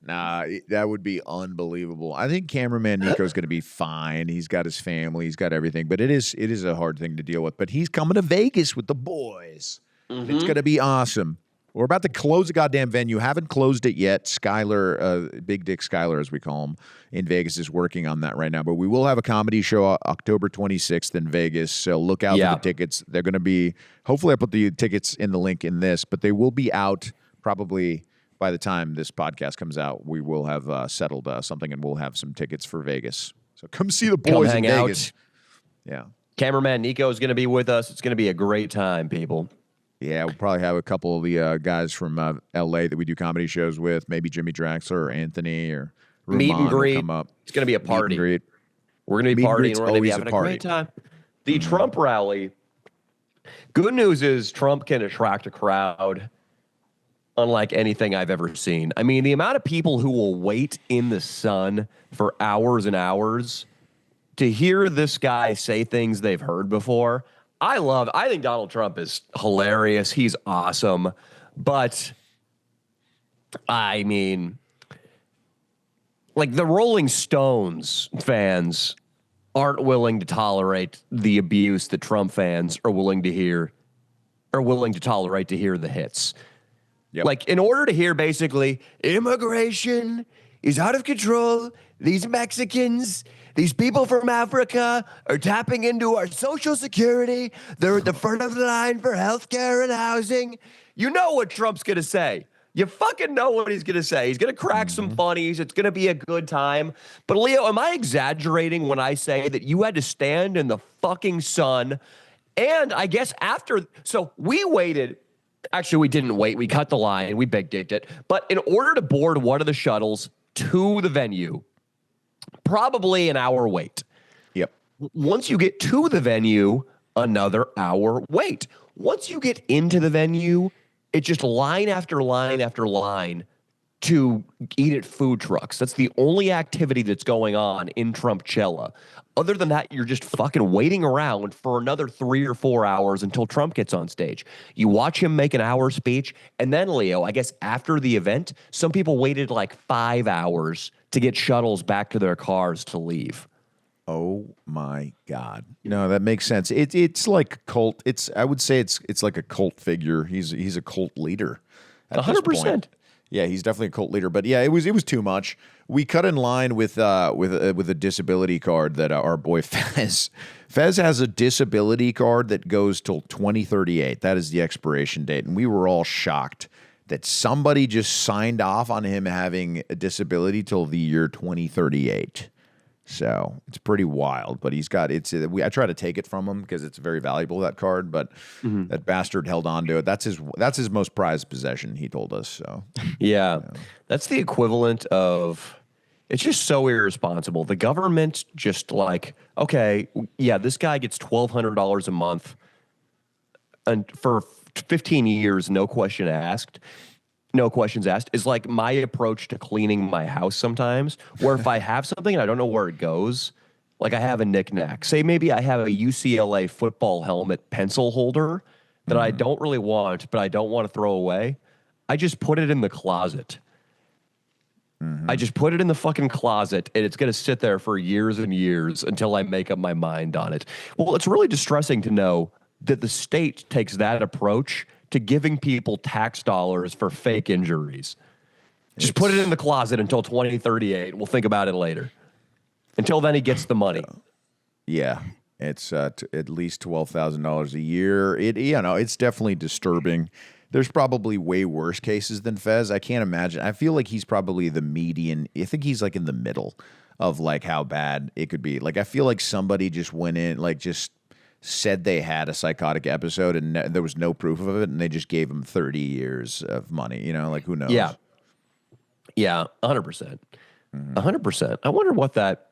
Nah, that would be unbelievable. I think cameraman Nico's going to be fine. He's got his family. He's got everything. But it is a hard thing to deal with. But he's coming to Vegas with the boys. It's going to be awesome. We're about to close the goddamn venue. Haven't closed it yet. Skyler, Big Dick Skyler, as we call him, in Vegas is working on that right now. But we will have a comedy show October 26th in Vegas. So look out for the tickets. They're going to be, hopefully I put the tickets in the link in this, but they will be out probably by the time this podcast comes out. We will have settled something, and we'll have some tickets for Vegas. So come see the boys in Vegas. Yeah. Cameraman Nico is going to be with us. It's going to be a great time, people. Yeah, we'll probably have a couple of the guys from L.A. that we do comedy shows with. Maybe Jimmy Draxler or Anthony or Ramon meet and greet. Come up. It's going to be a party. We're going to be partying. We're going to be having a great time. The Trump rally. Good news is Trump can attract a crowd unlike anything I've ever seen. I mean, the amount of people who will wait in the sun for hours and hours to hear this guy say things they've heard before. I think Donald Trump is hilarious. He's awesome. But, I mean, like the Rolling Stones fans aren't willing to tolerate the abuse that Trump fans are willing to tolerate to hear the hits. Yep. Like, in order to hear basically, immigration is out of control, these Mexicans, these people from Africa are tapping into our Social Security. They're at the front of the line for healthcare and housing. You know what Trump's going to say. You fucking know what he's going to say. He's going to crack some funnies. It's going to be a good time. But, Leo, am I exaggerating when I say that you had to stand in the fucking sun? And I guess so we waited. Actually, we didn't wait. We cut the line. We big dicked it. But in order to board one of the shuttles to the venue, probably an hour wait. Yep. Once you get to the venue, another hour wait. Once you get into the venue, it's just line after line after line to eat at food trucks. That's the only activity that's going on in Trumpchella. Other than that, you're just fucking waiting around for another 3 or 4 hours until Trump gets on stage. You watch him make an hour speech, and then, Leo, I guess after the event, some people waited like 5 hours to get shuttles back to their cars to leave. Oh my God! No, that makes sense. It's like cult. I would say it's like a cult figure. He's a cult leader. 100%. Yeah, he's definitely a cult leader. But yeah, it was too much. We cut in line with a disability card that our boy Fez has a disability card that goes till 2038. That is the expiration date, and we were all shocked that somebody just signed off on him having a disability till the year 2038. So it's pretty wild, but he's got I try to take it from him because it's very valuable, that card, but that bastard held on to it. That's his most prized possession, he told us. So yeah, that's the equivalent of, it's just so irresponsible. The government just like, okay, yeah, this guy gets $1,200 a month and for 15 years, no questions asked, is like my approach to cleaning my house sometimes, where if I have something and I don't know where it goes, like I have a knickknack. Say maybe I have a UCLA football helmet pencil holder that I don't really want, but I don't want to throw away. I just put it in the closet. I just put it in the fucking closet, and it's going to sit there for years and years until I make up my mind on it. Well, it's really distressing to know that the state takes that approach to giving people tax dollars for fake injuries. Just put it in the closet until 2038. We'll think about it later. Until then, he gets the money. Yeah. It's at least $12,000 a year. It's definitely disturbing. There's probably way worse cases than Fez. I can't imagine. I feel like he's probably the median. I think he's like in the middle of like how bad it could be. Like I feel like somebody just went in, like just said they had a psychotic episode and there was no proof of it, and they just gave him 30 years of money. Like who knows? Yeah, 100%, 100%. I wonder what that.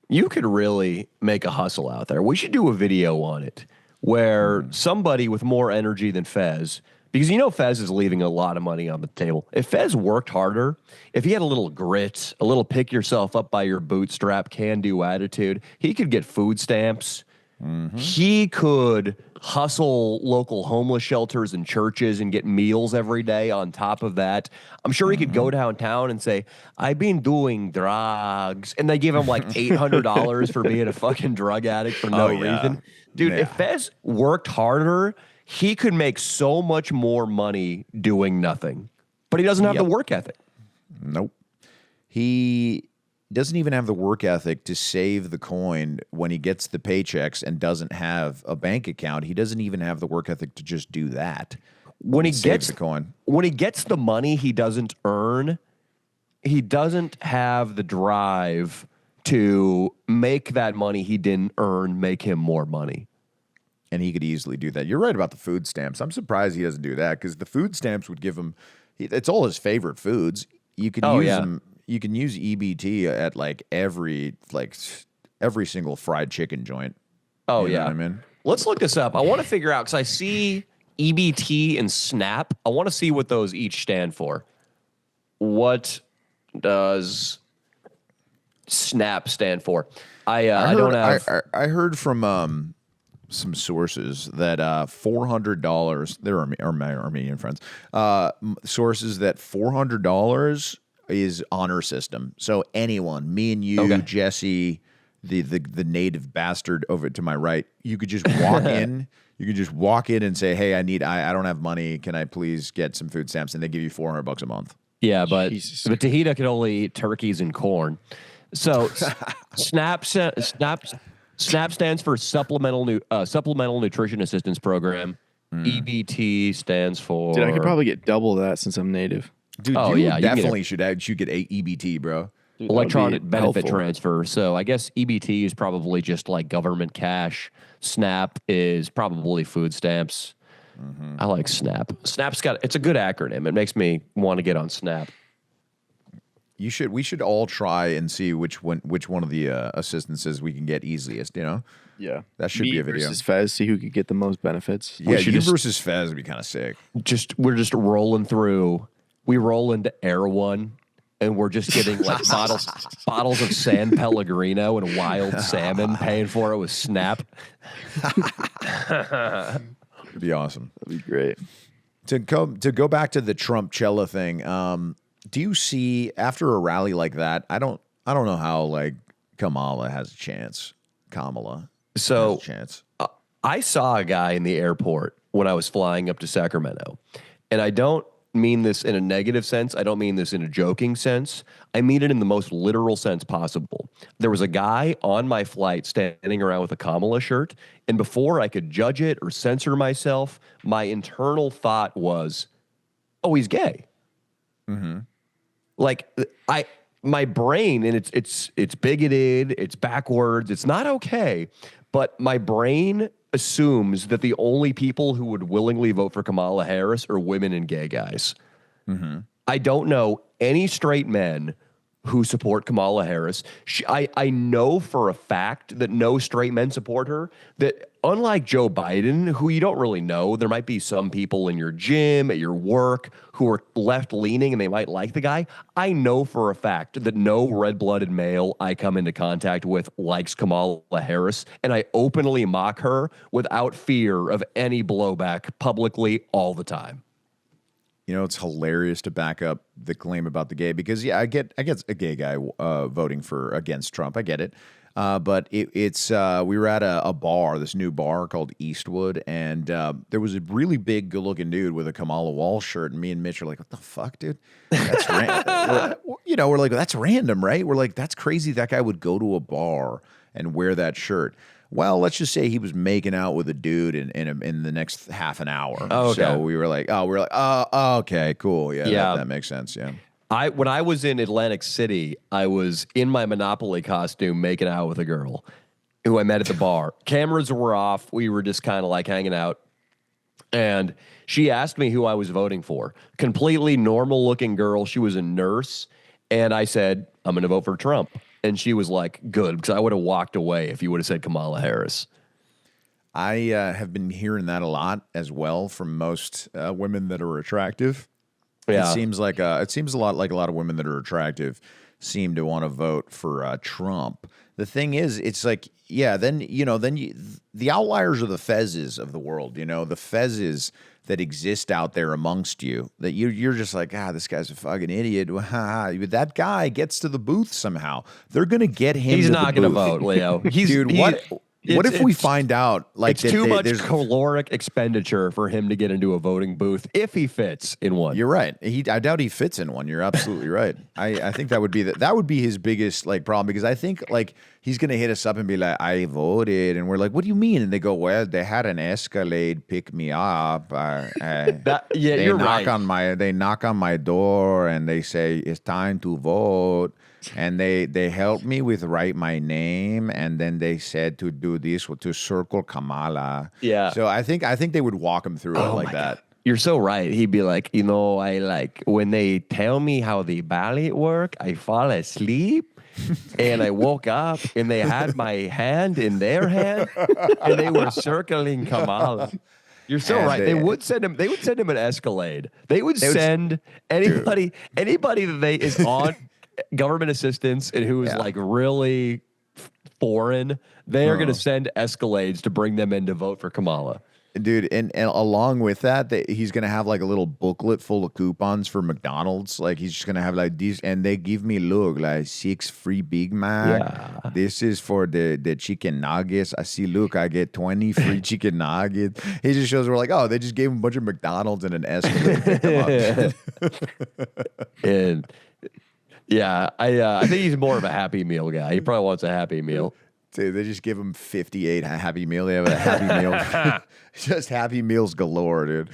You could really make a hustle out there. We should do a video on it where somebody with more energy than Fez, because Fez is leaving a lot of money on the table. If Fez worked harder, if he had a little grit, a little pick yourself up by your bootstrap, can-do attitude, he could get food stamps. He could hustle local homeless shelters and churches and get meals every day on top of that. I'm sure he could go downtown and say, I've been doing drugs. And they give him like $800 for being a fucking drug addict for no reason. Dude, if Fez worked harder, he could make so much more money doing nothing. But he doesn't have the work ethic. Nope. He doesn't even have the work ethic to save the coin when he gets the paychecks and doesn't have a bank account. He doesn't even have the work ethic to just do that. When he gets the coin, when he gets the money he doesn't earn, he doesn't have the drive to make that money he didn't earn make him more money. And he could easily do that. You're right about the food stamps. I'm surprised he doesn't do that because the food stamps would give him. It's all his favorite foods. You could use them. You can use EBT at like every single fried chicken joint. Oh, you know what I mean? Let's look this up. I want to figure out, because I see EBT and SNAP. I want to see what those each stand for. What does SNAP stand for? I don't have. I heard from some sources that $400. There are Armenian friends. Sources that $400 is honor system. So anyone, me and you, Jesse, the native bastard over to my right, you could just walk in. You could just walk in and say, "Hey, I don't have money. Can I please get some food stamps?" And they give you $400 a month. Yeah, but Tahita can only eat turkeys and corn. So SNAP stands for Supplemental Nutrition Assistance Program. EBT stands for. Dude, I could probably get double that since I'm native. Dude, you definitely should get a EBT, bro. Dude, electronic benefit transfer. So I guess EBT is probably just like government cash. SNAP is probably food stamps. I like SNAP. It's a good acronym. It makes me want to get on SNAP. We should all try and see which one of the assistances we can get easiest, Yeah. That should be a video. Versus Fez, see who could get the most benefits. Yeah, you versus Fez would be kind of sick. We're just rolling through. We roll into Air One, and we're just getting like bottles of San Pellegrino and wild salmon, paying for it with SNAP. It'd be awesome. That'd be great. To go back to the Trump-Cella thing, do you see after a rally like that? I don't know how like Kamala has a chance. So I saw a guy in the airport when I was flying up to Sacramento, and I don't mean this in a negative sense. I don't mean this in a joking sense. I mean it in the most literal sense possible. There was a guy on my flight standing around with a Kamala shirt, and before I could judge it or censor myself, my internal thought was, "Oh, he's gay." Like my brain, and it's bigoted, it's backwards, it's not okay, but my brain assumes that the only people who would willingly vote for Kamala Harris are women and gay guys. I don't know any straight men who support Kamala Harris. I know for a fact that no straight men support her, that unlike Joe Biden, who you don't really know, there might be some people in your gym, at your work, who are left-leaning and they might like the guy. I know for a fact that no red-blooded male I come into contact with likes Kamala Harris, and I openly mock her without fear of any blowback publicly all the time. It's hilarious to back up the claim about the gay because, I get a gay guy voting against Trump. I get it. But it's we were at a bar, this new bar called Eastwood, and there was a really big, good-looking dude with a Kamala Walsh shirt, and me and Mitch are like, "What the fuck, dude? That's random." We're like, "That's random, right?" We're like, "That's crazy. That guy would go to a bar and wear that shirt." Well, let's just say he was making out with a dude in the next half an hour. Oh, okay. So we were like, oh, okay, cool, yeah, that makes sense, yeah. When I was in Atlantic City, I was in my Monopoly costume making out with a girl who I met at the bar. Cameras were off. We were just kind of like hanging out. And she asked me who I was voting for. Completely normal looking girl. She was a nurse. And I said, I'm going to vote for Trump. And she was like, good, because I would have walked away if you would have said Kamala Harris. I have been hearing that a lot as well from most women that are attractive. Yeah. It seems a lot like a lot of women that are attractive seem to want to vote for Trump. The thing is, it's like, yeah, then the outliers are the fezzes of the world, the fezzes that exist out there amongst you that you're just like, this guy's a fucking idiot. But that guy gets to the booth somehow. They're going to get him. He's to not going to vote, Leo. What if we find out like it's too much caloric expenditure for him to get into a voting booth if he fits in one? You're right. I doubt he fits in one. You're absolutely right. I think that would be his biggest like problem, because I think like he's gonna hit us up and be like, I voted, and we're like, what do you mean? And they go, well, they had an Escalade pick me up. You're right. They knock on my door and they say it's time to vote. And they helped me with write my name, and then they said to do this to circle Kamala. Yeah. So I think they would walk him through it like that. God. You're so right. He'd be like, I like when they tell me how the ballot work, I fall asleep, and I woke up and they had my hand in their hand, and they were circling Kamala. You're so right. They would send him. They would send him an Escalade. They would send anybody that is on government assistance and who is like really foreign. They are going to send Escalades to bring them in to vote for Kamala. Dude, and along with that, he's going to have like a little booklet full of coupons for McDonald's. Like he's just going to have like these, and they give me, look, like 6 free Big Mac. Yeah. This is for the chicken nuggets. I see, look, I get 20 free chicken nuggets. He just shows we're like, oh, they just gave him a bunch of McDonald's and an Escalade. And yeah, I think he's more of a Happy Meal guy. He probably wants a Happy Meal. Dude, they just give him 58 Happy Meal. They have a Happy Meal. Just Happy Meals galore, dude.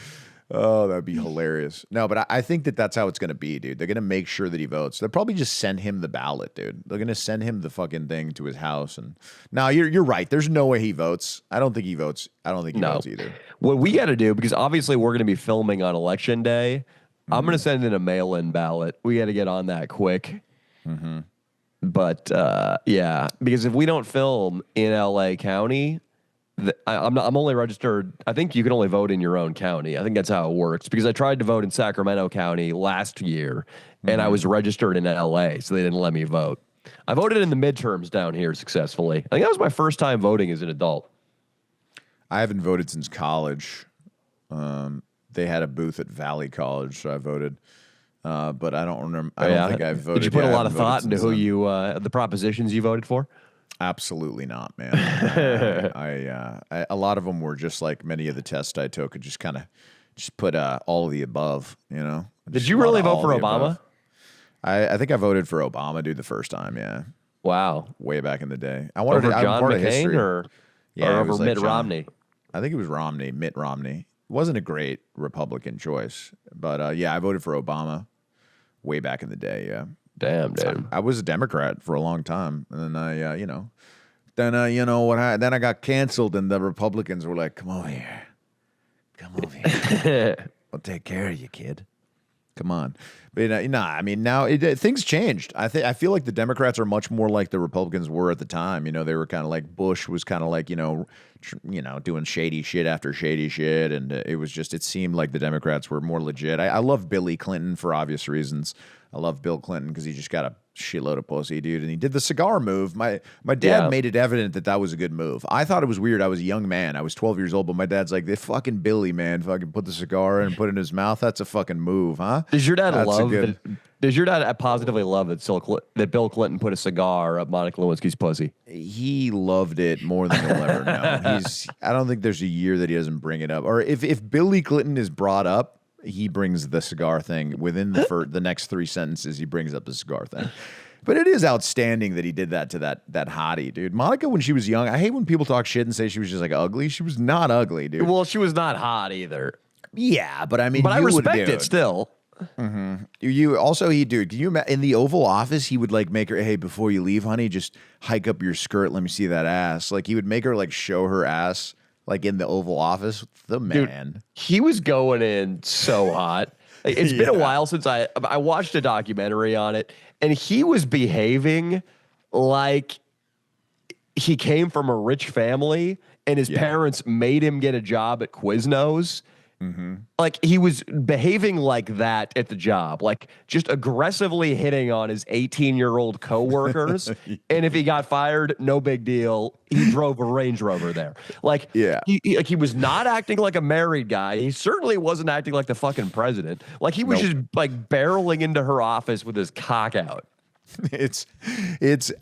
Oh, that'd be hilarious. No, but I think that's how it's going to be, dude. They're going to make sure that he votes. They'll probably just send him the ballot, dude. They're going to send him the fucking thing to his house. And no, you're right. There's no way he votes. I don't think he votes. I don't think he votes either. What we got to do, because obviously we're going to be filming on Election Day, I'm going to send in a mail-in ballot. We got to get on that quick. Mm-hmm. But yeah, because if we don't film in LA County, I'm only registered. I think you can only vote in your own county. I think that's how it works. Because I tried to vote in Sacramento County last year, and I was registered in LA, so they didn't let me vote. I voted in the midterms down here successfully. I think that was my first time voting as an adult. I haven't voted since college. They had a booth at Valley College, so I voted. But I don't remember. I don't think I voted. Did you put a lot of thought into who you, the propositions you voted for? Absolutely not, man. A lot of them were just like many of the tests I took. Just kind of just put all of the above. Did you really vote for Obama? I think I voted for Obama, dude, the first time. Yeah. Wow. Way back in the day. I wanted over John McCain or over Mitt Romney. I think it was Mitt Romney. Wasn't a great Republican choice, but yeah, I voted for Obama way back in the day. Yeah, damn, dude. I was a Democrat for a long time, and then then I got canceled, and the Republicans were like, "Come over here, we'll take care of you, kid. Come on." But I mean, now things changed. I feel like the Democrats are much more like the Republicans were at the time. They were kind of like Bush was kind of like doing shady shit after shady shit, and it seemed like the Democrats were more legit. I love Billy Clinton for obvious reasons, I love Bill Clinton because he just got a shitload of pussy, dude. And he did the cigar move. My dad made it evident that was a good move. I thought it was weird. I was a young man. I was 12 years old, but my dad's like, this fucking Billy, man, fucking put the cigar in and put it in his mouth. That's a fucking move, huh? Does your dad Does your dad positively love that Bill Clinton put a cigar up Monica Lewinsky's pussy? He loved it more than you'll ever know. I don't think there's a year that he doesn't bring it up. Or if Billy Clinton is brought up, he brings the cigar thing within the next 3 sentences. He brings up the cigar thing. But it is outstanding that he did that to that hottie, dude. Monica, when she was young, I hate when people talk shit and say she was just like ugly. She was not ugly, dude. Well, she was not hot either. Yeah, but I mean, I respect it still. Mm-hmm. Can you imagine in the Oval Office, he would like make her, hey, before you leave, honey, just hike up your skirt. Let me see that ass. Like he would make her like show her ass like in the Oval Office. The man. Dude, he was going in so hot. It's been a while since I watched a documentary on it, and he was behaving like he came from a rich family and his parents made him get a job at Quiznos. Mm-hmm. Like he was behaving like that at the job, like just aggressively hitting on his 18-year-old coworkers. And if he got fired, no big deal. He drove a Range Rover there. Like, he was not acting like a married guy. He certainly wasn't acting like the fucking president. Like he was just like barreling into her office with his cock out. It's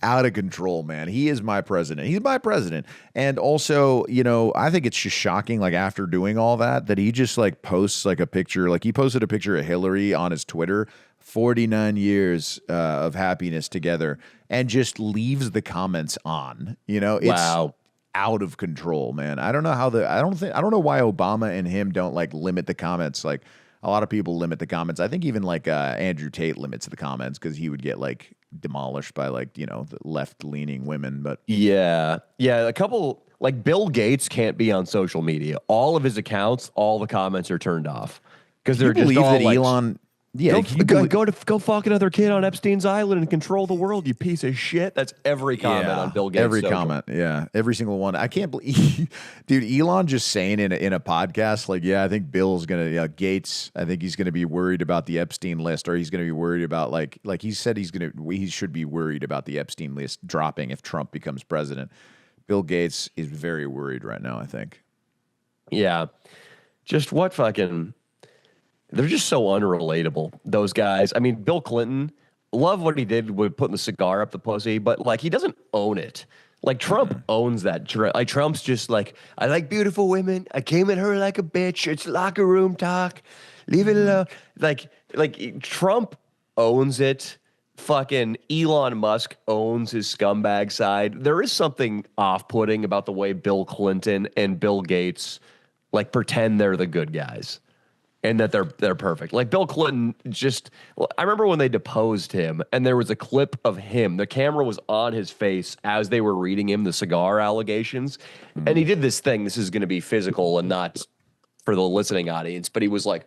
out of control, man. He is my president. He's my president. And also, I think it's just shocking, like after doing all that he just like posts like a picture, like he posted a picture of Hillary on his Twitter, 49 years of happiness together, and just leaves the comments on. It's out of control, man. I don't know I don't know why Obama and him don't like limit the comments. Like a lot of people limit the comments. I think even like Andrew Tate limits the comments because he would get like demolished by like the left-leaning women. But a couple like Bill Gates can't be on social media. All of his accounts, all the comments are turned off because they're just all like, Elon. Yeah, go fuck another kid on Epstein's island and control the world, you piece of shit. That's every comment on Bill Gates. Every comment, every single one. I can't believe, dude. Elon just saying in a podcast, like, I think Bill's gonna Gates. I think he's gonna be worried about the Epstein list, or he's gonna be worried about like he said he should be worried about the Epstein list dropping if Trump becomes president. Bill Gates is very worried right now, I think. Yeah, just what fucking. They're just so unrelatable, those guys. I mean, Bill Clinton, love what he did with putting the cigar up the pussy, but like he doesn't own it. Like Trump owns that. Like Trump's just like, I like beautiful women. I came at her like a bitch. It's locker room talk. Leave it alone. Like Trump owns it. Fucking Elon Musk owns his scumbag side. There is something off-putting about the way Bill Clinton and Bill Gates like pretend they're the good guys. And that they're perfect. Like Bill Clinton I remember when they deposed him and there was a clip of him. The camera was on his face as they were reading him the cigar allegations. And he did this thing. This is going to be physical and not for the listening audience. But he was like.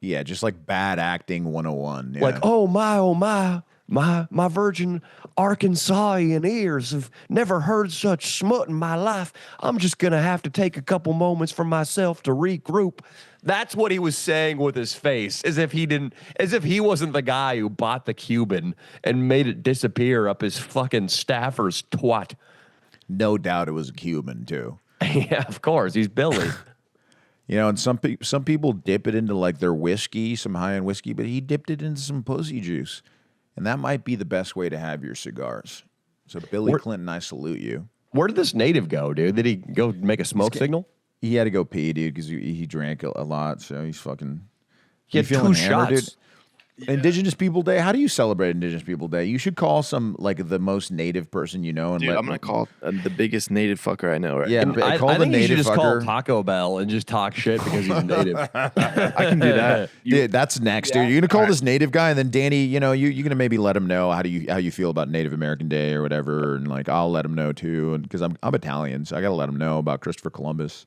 Yeah, just like bad acting 101. Yeah. Like, oh my. My virgin Arkansasian ears have never heard such smut in my life. I'm just going to have to take a couple moments for myself to regroup. That's what he was saying with his face, as if he wasn't the guy who bought the Cuban and made it disappear up his fucking staffer's twat. No doubt it was a Cuban, too. Yeah, of course. He's Billy. And some people dip it into like their whiskey, some high-end whiskey, but he dipped it into some pussy juice. And that might be the best way to have your cigars. So, Billy Clinton, I salute you. Where did this native go, dude? Did he go make a smoke signal? He had to go pee, dude, because he drank a lot. So he's fucking. He had 2 shots. Dude? Yeah. Indigenous People Day. How do you celebrate Indigenous People Day? You should call some like the most native person you know, and I'm gonna call the biggest native fucker I know. Right? Yeah, I think you should just call Taco Bell and just talk shit because he's native. I can do that. Yeah, that's next, dude. You're gonna call this native guy, and then Danny, you're gonna maybe let him know how you feel about Native American Day or whatever, and like I'll let him know too, and because I'm Italian, so I gotta let him know about Christopher Columbus.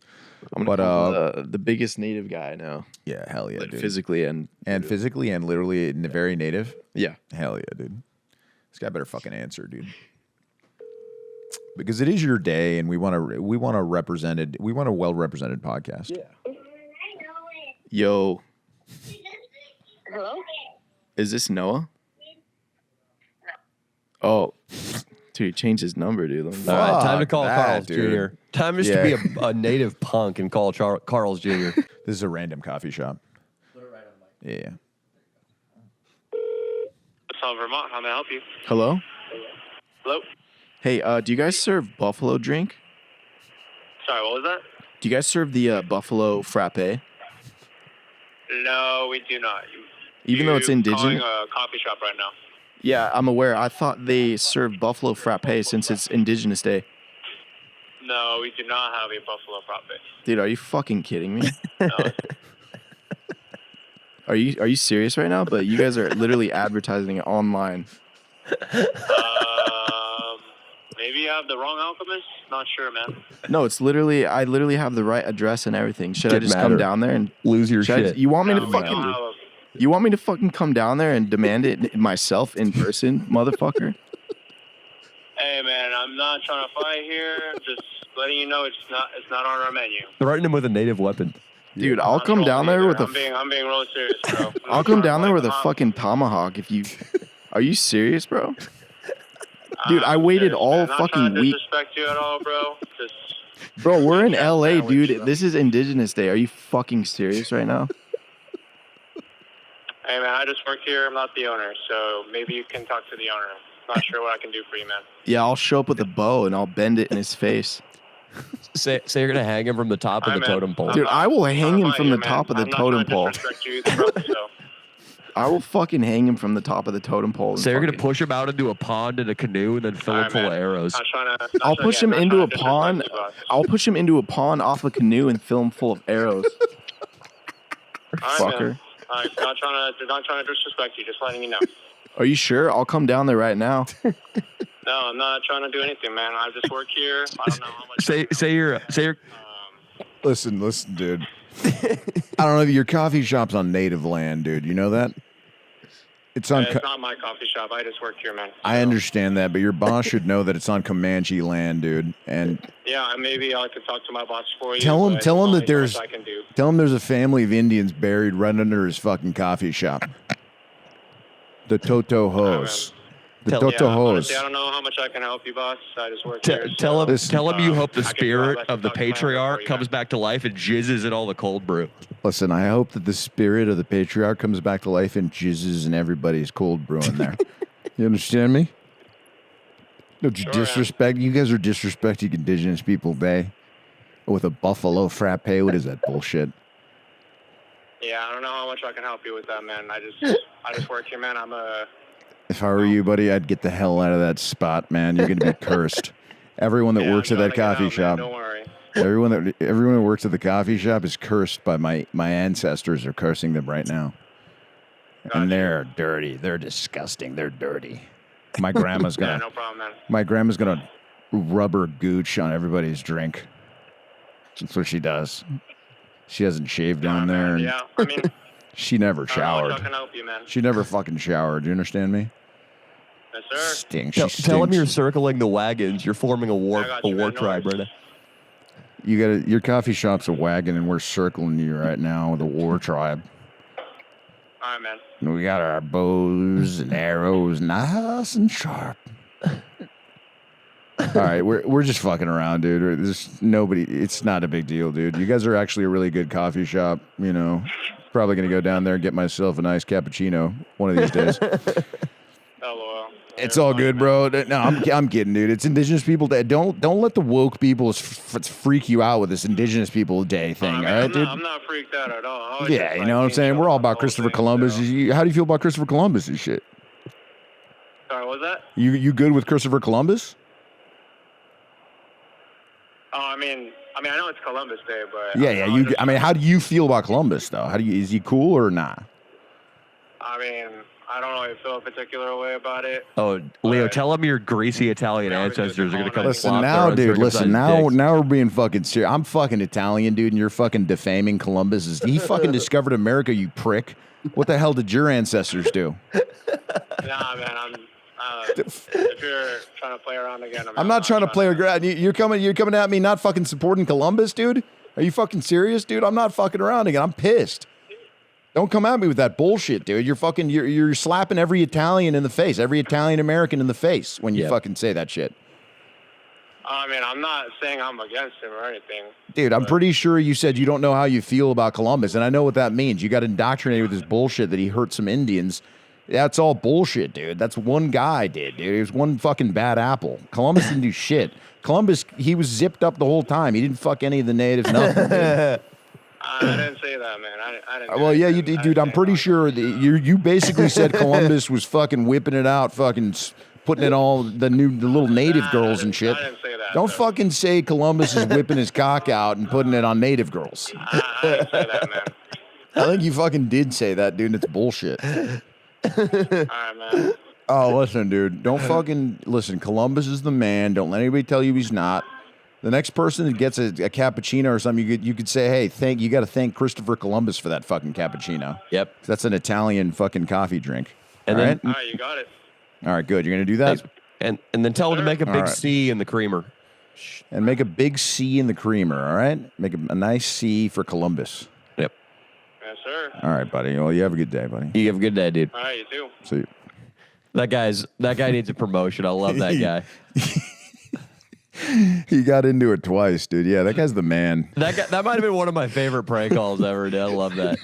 I'm gonna call the biggest native guy I know. Yeah, hell yeah, dude. Physically and literally very native. Yeah, hell yeah, dude. This guy better fucking answer, dude. Because it is your day, and we want a well represented podcast. Yeah. Yo. Hello? Is this Noah? Oh, dude, he changed his number, dude. Let me- All right, time to Fuck call that, Carl's dude. Jr. Time is Yeah. to be a native punk and call Carl's Jr. This is a random coffee shop. Yeah. South Vermont. How may I help you? Hello? Hello? Hey, do you guys serve buffalo drink? Sorry, what was that? Do you guys serve the buffalo frappe? No, we do not. Even though it's Calling indigenous? a coffee shop right now. Yeah, I'm aware. I thought they served buffalo frappe since it's Indigenous Day. No, we do not have a buffalo frappe. Dude, are you fucking kidding me? No. Are you serious right now? But you guys are literally advertising it online. Maybe you have the wrong alchemist? Not sure, man. No, it's literally I literally have the right address and everything. Should I Get just come madder. down there and Lose your should I- shit. you want me No, to we don't fucking have a- you want me to fucking come down there and demand it myself in person, motherfucker? Hey, man, I'm not trying to fight here. I'm just letting you know it's not on our menu. Threaten him with a native weapon. Dude, I'll Not come trolling down there either. with a I'm being real serious, bro. I'm I'll not come trying to down there fight with a the mob. fucking tomahawk if you Are you serious, bro? Dude, I I'm waited serious, all man. Not fucking trying to week. disrespect you at all, bro. Just Bro, we're in Yeah, LA, sandwich, dude. bro. This is Indigenous Day. Are you fucking serious right now? hey, man, I just work here. I'm not the owner, so maybe you can talk to the owner. Not sure what I can do for you, man. Yeah, I'll show up with a bow and I'll bend it in his face. Say you're gonna hang him from the top of Hi, the man. totem pole. I'm Dude, not I will trying hang to him fight from you, the man. top of the I'm not totem trying to pole. disrespect you either, bro, so. I will fucking hang him from the top of the totem pole. and Say you're gonna fucking- push him out into a pond in a canoe and then fill him Alright, full man. of arrows. Not trying to, I'll push him into a pond. disrespect you, boss. I'll push him into a pond off a canoe and fill him full of arrows. All right, Fucker. man. All right, not trying to disrespect you. Just letting you know. Are you sure? I'll come down there right now. No, I'm not trying to do anything, man. I just work here. I don't know how much. Say you're Listen, dude. I don't know if your coffee shop's on native land, dude. You know that? It's on. It's not my coffee shop. I just work here, man. I So, understand that, but your boss should know that it's on Comanche land, dude. And Yeah, maybe I could talk to my boss for you. Tell him- but tell him only that there's- so much I can do. tell him there's a family of Indians buried right under his fucking coffee shop. The Toto Hos. The Tell- Toto Yeah, Hos. honestly, I don't know how much I can help you, boss. I just work here. tell him Listen, tell him you hope the I can spirit try, I of the can talk to my patriarch for you, comes man. back to life and jizzes in all the cold brew. Listen, I hope that the spirit of the patriarch comes back to life and jizzes in everybody's cold brew in there. You understand me? Don't you Sure, yeah. disrespect? You guys are disrespecting indigenous people, Bay. With a buffalo frappe. What is that bullshit? Yeah, I don't know how much I can help you with that, man. I just work here, man. If I were you, buddy, I'd get the hell out of that spot, man. You're gonna be cursed. Everyone that Yeah, works I'm at that trying to coffee get out, man. shop, Don't worry. everyone that works at the coffee shop is cursed by my ancestors are cursing them right now. Gotcha. And they're dirty. They're disgusting. They're dirty. My grandma's Yeah, gonna no problem, man. my grandma's gonna rubber gooch on everybody's drink. That's what she does. She hasn't shaved down there, and Yeah, I mean, she never I don't know how much I showered. can help you, man. She never fucking showered. Do you understand me? Yes, sir. Stinks. Tell, She tell him stinks. you're circling the wagons. You're forming a war I got you, man. No tribe right worries. now. You got your coffee shop's a wagon, and we're circling you right now with a war tribe. All right, man. And we got our bows and arrows, nice and sharp. All right, we're just fucking around, dude. There's nobody. It's not a big deal, dude. You guys are actually a really good coffee shop. You know, probably gonna go down there and get myself a nice cappuccino one of these days. LOL. It's all good, bro. No, I'm kidding, dude. It's Indigenous People Day. Don't let the woke people freak you out with this Indigenous People Day thing. All right, dude. I'm not freaked out at all. I was Yeah, just, you like, know what I'm being saying. chill We're all about about the Christopher whole thing, Columbus. so. How do you feel about Christopher Columbus and shit? Sorry, what was that? You good with Christopher Columbus? Oh, I mean, I know it's Columbus Day, but Yeah. I mean, how do you feel about Columbus though? Is he cool or not? I mean, I don't really feel a particular way about it. Oh, Leo, But- tell him your greasy Italian Yeah, I was ancestors just are gonna come. calling Listen flop now, their dude. Listen uncircumcised dicks. now we're being fucking serious. I'm fucking Italian, dude, and you're fucking defaming Columbus. He fucking discovered America, you prick. What the hell did your ancestors do? Nah, man, if you're trying to play around again, I'm not trying to play around. You're coming at me not fucking supporting Columbus, dude. Are you fucking serious, dude? I'm not fucking around again. I'm pissed. Don't come at me with that bullshit, dude. You're slapping every Italian in the face, every Italian American in the face when you fucking say that shit. I mean, I'm not saying I'm against him or anything. Dude, I'm pretty sure you said you don't know how you feel about Columbus, and I know what that means. You got indoctrinated with this bullshit that he hurt some Indians. That's all bullshit, dude. That's one guy did, dude. He was one fucking bad apple. Columbus didn't do shit. Columbus, he was zipped up the whole time. He didn't fuck any of the natives, nothing, dude. I didn't say that, man. I didn't. Well, yeah, you did, dude. I'm pretty sure that you basically said Columbus was fucking whipping it out, fucking putting it all the little native girls and shit. I didn't say that. Don't fucking say Columbus is whipping his cock out and putting it on native girls. I didn't say that, man. I think you fucking did say that, dude. And it's bullshit. All right, man. Oh, listen, dude. Don't fucking listen. Columbus is the man. Don't let anybody tell you he's not. The next person that gets a cappuccino or something, you could say, hey, you got to thank Christopher Columbus for that fucking cappuccino. Yep. That's an Italian fucking coffee drink. And all then, right? All right, you got it. All right, good. You're gonna do that, and then tell him to make a big All right. C in the creamer. and make a big C in the creamer. All right, make a nice C for Columbus. Yep. Yes, sir. All right, buddy. Well, you have a good day, buddy. You have a good day, dude. All right, you too. See you. That guy needs a promotion. I love that guy. He got into it twice, dude. Yeah, that guy's the man. That might have been one of my favorite prank calls ever, dude. I love that.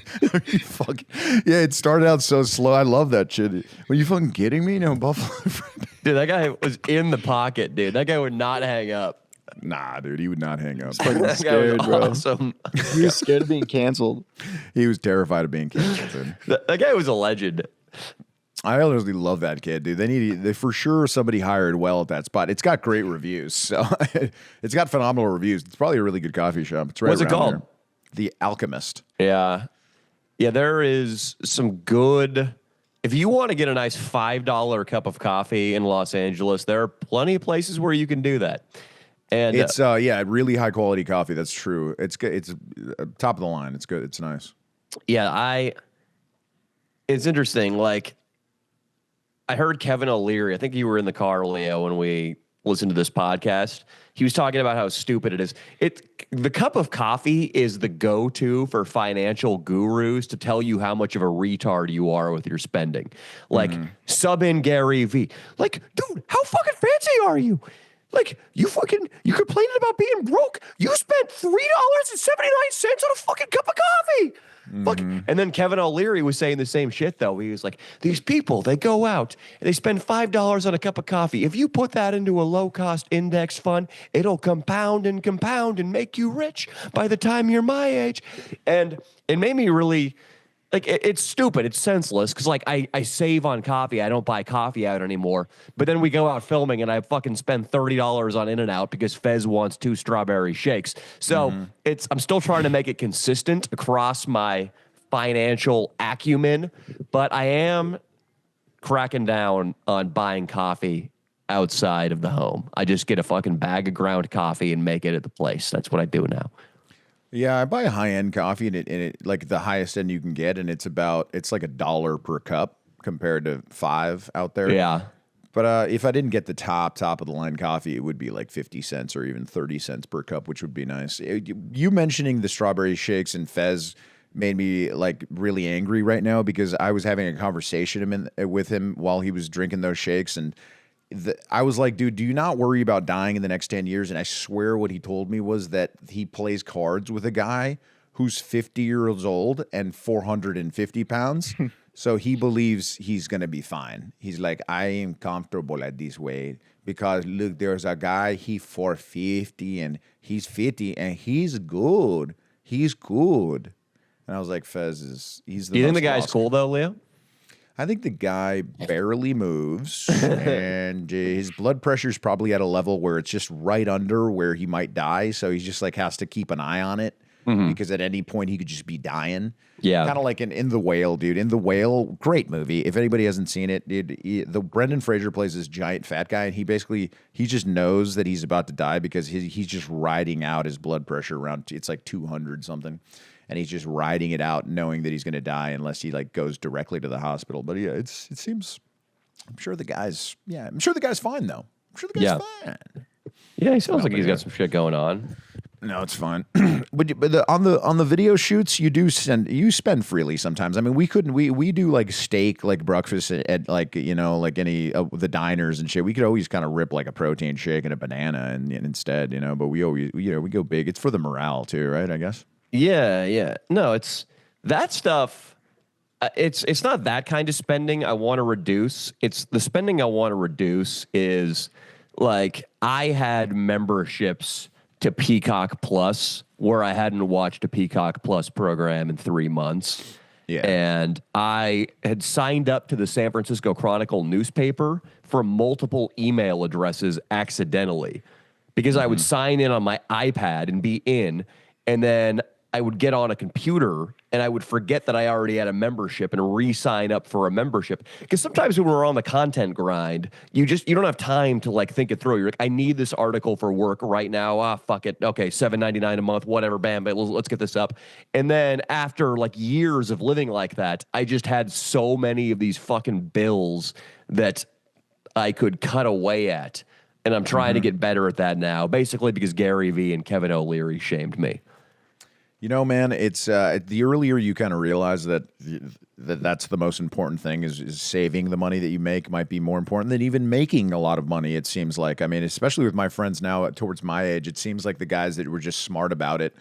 Yeah, it started out so slow. I love that shit. Are you fucking kidding me? No, Buffalo. Dude, that guy was in the pocket, dude. That guy would not hang up. Nah, dude, he would not hang up. Fucking That guy scared, was bro. awesome. He was scared of being canceled. He was terrified of being canceled, dude. That guy was a legend. I honestly love that kid, dude. They for sure somebody hired well at that spot. It's got great reviews, so it's got phenomenal reviews. It's probably a really good coffee shop. It's right What's it around called? there. The Alchemist. Yeah. Yeah, there is some good. If you want to get a nice $5 cup of coffee in Los Angeles, there are plenty of places where you can do that. And It's really high quality coffee. That's true. It's good. It's top of the line. It's good. It's nice. yeah, it's interesting. Like, I heard Kevin O'Leary. I think you were in the car, Leo, when we listened to this podcast. He was talking about how stupid it is. The cup of coffee is the go-to for financial gurus to tell you how much of a retard you are with your spending. Like, sub in Gary V. Like, dude, how fucking fancy are you? Like, you complaining about being broke. You spent $3.79 on a fucking cup of coffee. Fuck. And then Kevin O'Leary was saying the same shit, though. He was like, these people, they go out and they spend $5 on a cup of coffee. If you put that into a low-cost index fund, it'll compound and make you rich by the time you're my age. And it made me really... Like, it's stupid. It's senseless because, like, I save on coffee. I don't buy coffee out anymore. But then we go out filming and I fucking spend $30 on In-N-Out because Fez wants 2 strawberry shakes. So I'm still trying to make it consistent across my financial acumen, but I am cracking down on buying coffee outside of the home. I just get a fucking bag of ground coffee and make it at the place. That's what I do now. Yeah, I buy high-end coffee, and it like the highest end you can get, and it's like $1 per cup compared to $5 out there. Yeah. But if I didn't get the top of the line coffee, it would be like 50 cents or even 30 cents per cup, which would be nice. You mentioning the strawberry shakes and Fez made me like really angry right now because I was having a conversation with him while he was drinking those shakes, and I was like, dude, do you not worry about dying in the next 10 years? And I swear what he told me was that he plays cards with a guy who's 50 years old and 450 pounds. So he believes he's going to be fine. He's like, I am comfortable at this weight because, look, there's a guy, he 450 and he's 50 and he's good. He's good. And I was like, Fez he's the Do you think most the guy's awesome. cool, though, Leo? I think the guy barely moves, and his blood pressure's probably at a level where it's just right under where he might die. So he just like has to keep an eye on it because at any point he could just be dying. Yeah. Kind of like in The Whale, dude. In The Whale, great movie. If anybody hasn't seen it, the Brendan Fraser plays this giant fat guy, and he just knows that he's about to die because he's just riding out his blood pressure around. It's like 200 something. And he's just riding it out, knowing that he's going to die unless he like goes directly to the hospital. But yeah, it seems. I'm sure the guy's fine though. I'm sure the guy's fine. Yeah, he sounds like he's got some shit going on. No, it's fine. On the video shoots, you spend freely sometimes. I mean, we do like steak, like breakfast at like, you know, like any the diners and shit. We could always kind of rip like a protein shake and a banana and instead, you know. But we always, you know, we go big. It's for the morale too, right? I guess. Yeah. No, it's that stuff. It's not that kind of spending I want to reduce. It's the spending I want to reduce is like I had memberships to Peacock Plus where I hadn't watched a Peacock Plus program in 3 months. Yeah. And I had signed up to the San Francisco Chronicle newspaper from multiple email addresses accidentally because I would sign in on my iPad and be in, and then I would get on a computer and I would forget that I already had a membership and re-sign up for a membership. Because sometimes when we're on the content grind, you don't have time to like think it through. You're like, I need this article for work right now. Ah, fuck it. Okay, $7.99 a month, whatever. Bam, but let's get this up. And then after like years of living like that, I just had so many of these fucking bills that I could cut away at. And I'm trying to get better at that now, basically because Gary Vee and Kevin O'Leary shamed me. You know, man, it's the earlier you kind of realize that's the most important thing is saving the money that you make might be more important than even making a lot of money. It seems like, I mean, especially with my friends now towards my age, it seems like the guys that were just smart about it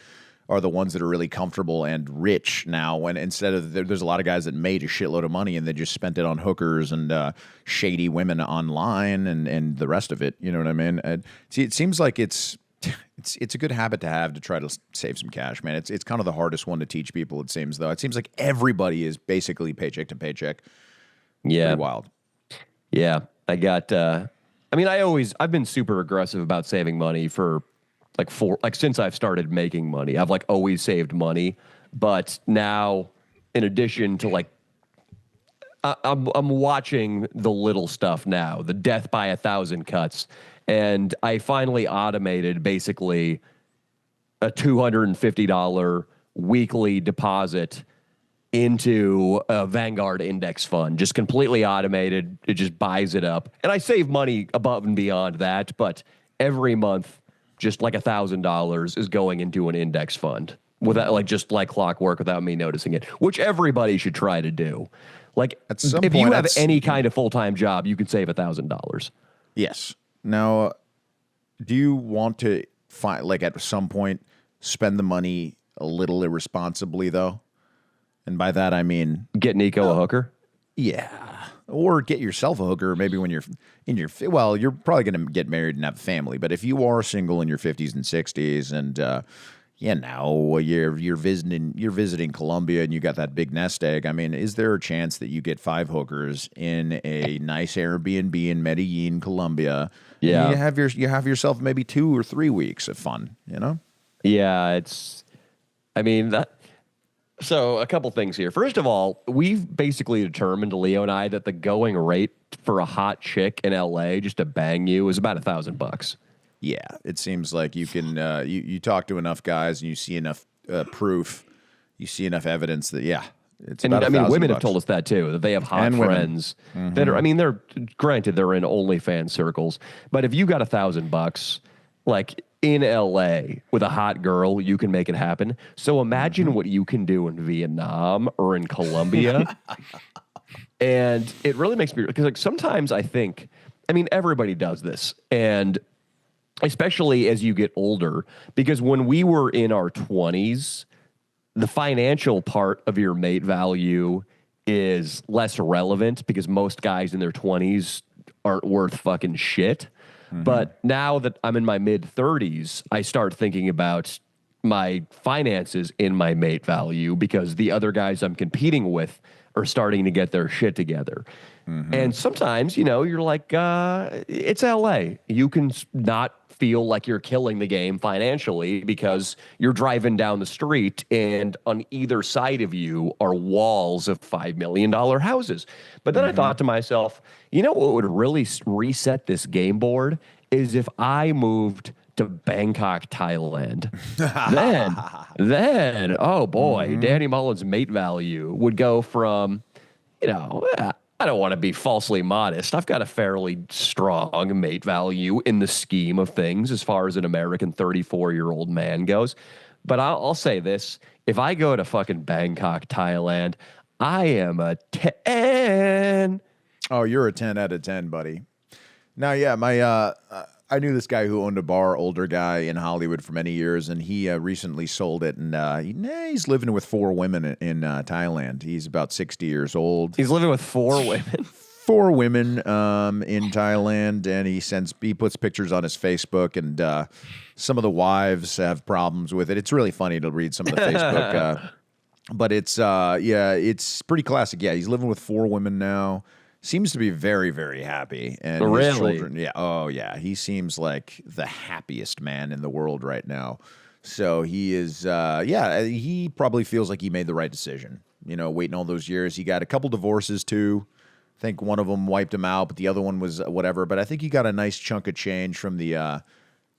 are the ones that are really comfortable and rich now. When instead of there's a lot of guys that made a shitload of money and they just spent it on hookers and shady women online and the rest of it. You know what I mean? See, it seems like it's a good habit to have to try to save some cash, man. It's kind of the hardest one to teach people, it seems, though. It seems like everybody is basically paycheck to paycheck. Yeah. Pretty wild. Yeah. I got I've been super aggressive about saving money for since I've started making money. I've like always saved money, but now in addition to like I'm watching the little stuff now, the death by 1,000 cuts. And I finally automated basically a $250 weekly deposit into a Vanguard index fund, just completely automated. It just buys it up. And I save money above and beyond that, but every month, just like $1,000 is going into an index fund without just like clockwork without me noticing it, which everybody should try to do. Like if you have any kind of full-time job, you can save $1,000. Yes. Now, do you want to find like at some point spend the money a little irresponsibly though? And by that I mean get Nico a hooker. Yeah, or get yourself a hooker. Maybe when you're in your you're probably going to get married and have a family. But if you are single in your 50s and 60s, and now you're visiting Colombia and you got that big nest egg. I mean, is there a chance that you get 5 hookers in a nice Airbnb in Medellin, Colombia? Yeah, you have yourself maybe 2 or 3 weeks of fun. You know? Yeah, So a couple things here. First of all, we've basically determined, Leo and I, that the going rate for a hot chick in LA just to bang you is about $1,000. Yeah, it seems like you can. You talk to enough guys and you see enough proof, you see enough evidence that it's. And about women have told us that too. That they have hot friends that are. I mean, they're granted they're in OnlyFans circles, but if you got $1,000, like in LA with a hot girl, you can make it happen. So imagine what you can do in Vietnam or in Colombia. And it really makes me, because like sometimes I think, I mean, everybody does this, and especially as you get older, because when we were in our 20s, the financial part of your mate value is less relevant because most guys in their 20s aren't worth fucking shit. But now that I'm in my mid 30s, I start thinking about my finances in my mate value because the other guys I'm competing with are starting to get their shit together. And sometimes, you're like, it's LA. You can not feel like you're killing the game financially because you're driving down the street and on either side of you are walls of $5 million houses. But then I thought to myself, what would really reset this game board is if I moved to Bangkok, Thailand. then, oh boy, Danny Mullen's mate value would go from, I don't want to be falsely modest. I've got a fairly strong mate value in the scheme of things as far as an American 34-year-old man goes. But I'll say this. If I go to fucking Bangkok, Thailand, I am a 10. Oh, you're a 10 out of 10, buddy. Now, yeah, I knew this guy who owned a bar, older guy in Hollywood for many years, and he recently sold it, and he's living with 4 women in Thailand. He's about 60 years old. He's living with 4 women. 4 women in Thailand, and he puts pictures on his Facebook, and some of the wives have problems with it. It's really funny to read some of the Facebook, but it's pretty classic. Yeah, he's living with 4 women now. Seems to be very, very happy. And his really? children, yeah. Oh, yeah. He seems like the happiest man in the world right now. So he is, he probably feels like he made the right decision. You know, waiting all those years. He got a couple divorces too. I think one of them wiped him out, but the other one was whatever. But I think he got a nice chunk of change from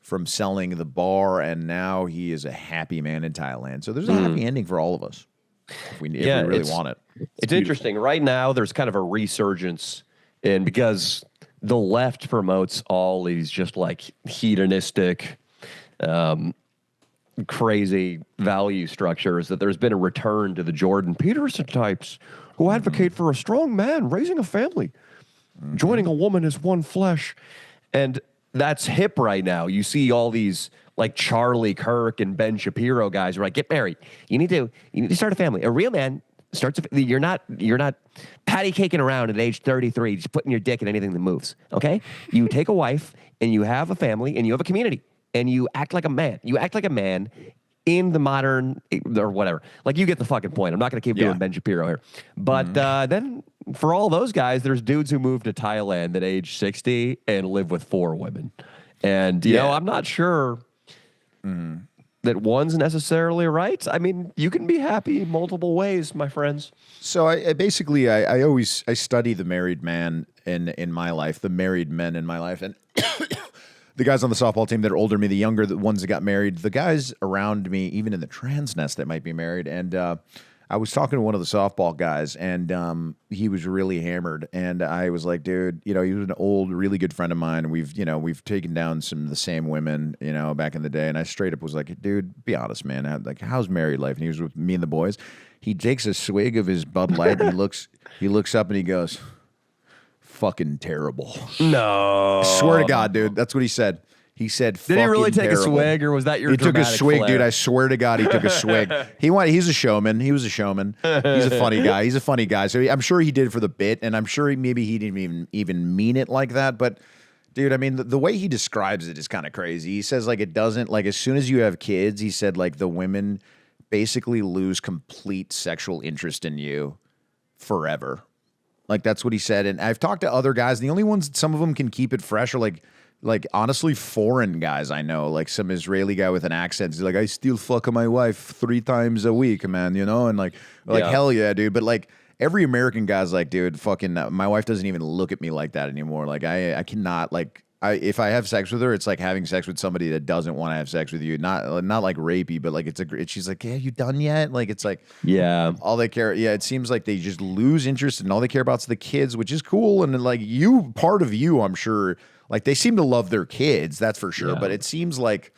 from selling the bar, and now he is a happy man in Thailand. So there's a happy ending for all of us if we really want it. It's interesting. Right now, there's kind of a resurgence because the left promotes all these just like hedonistic, crazy value structures, that there's been a return to the Jordan Peterson types who advocate for a strong man raising a family, joining a woman as one flesh. And that's hip right now. You see all these like Charlie Kirk and Ben Shapiro guys who are like, get married. You need to start a family. A real man starts. You're not patty caking around at age 33, just putting your dick in anything that moves. Okay, you take a wife and you have a family and you have a community and you act like a man. You act like a man in the modern or whatever. Like, you get the fucking point. I'm not going to keep doing Ben Shapiro here, but then for all those guys, there's dudes who move to Thailand at age 60 and live with 4 women, and you know, I'm not sure. That one's necessarily right. I mean, you can be happy multiple ways, my friends. So I always study the married man in my life, the married men in my life, and the guys on the softball team that are older than me, the younger, the ones that got married, the guys around me, even in the trans nest that might be married. And I was talking to one of the softball guys, and he was really hammered. And I was like, dude, you know, he was an old, really good friend of mine. We've taken down some of the same women, you know, back in the day. And I straight up was like, dude, be honest, man. Like, how's married life? And he was with me and the boys. He takes a swig of his Bud Light, and he looks up and he goes, fucking terrible. No. I swear to God, dude. That's what he said. He said, did he really take terrible. a swig, or was that your He took a swig, flair? dude. I swear to God, he took a swig. He's a showman. He was a showman. He's a funny guy. He's a funny guy. So I'm sure he did it for the bit, and I'm sure maybe he didn't even mean it like that. But, dude, I mean, the way he describes it is kind of crazy. He says, like, it doesn't, like, as soon as you have kids, he said, like, the women basically lose complete sexual interest in you forever. Like, that's what he said. And I've talked to other guys. The only ones, some of them can keep it fresh are like honestly foreign guys I know, like some Israeli guy with an accent. He's like, I still fuck my wife 3 times a week, man, you know? And like hell yeah, dude. But like every American guy's like, dude, fucking my wife doesn't even look at me like that anymore. Like I cannot, like, if I have sex with her, it's like having sex with somebody that doesn't want to have sex with you. Not like rapey, but like she's like, yeah, you done yet? Like, it's like, yeah, all they care. Yeah, it seems like they just lose interest, and all they care about is the kids, which is cool. And then, like, part of you, I'm sure, like, they seem to love their kids, that's for sure. Yeah. But it seems like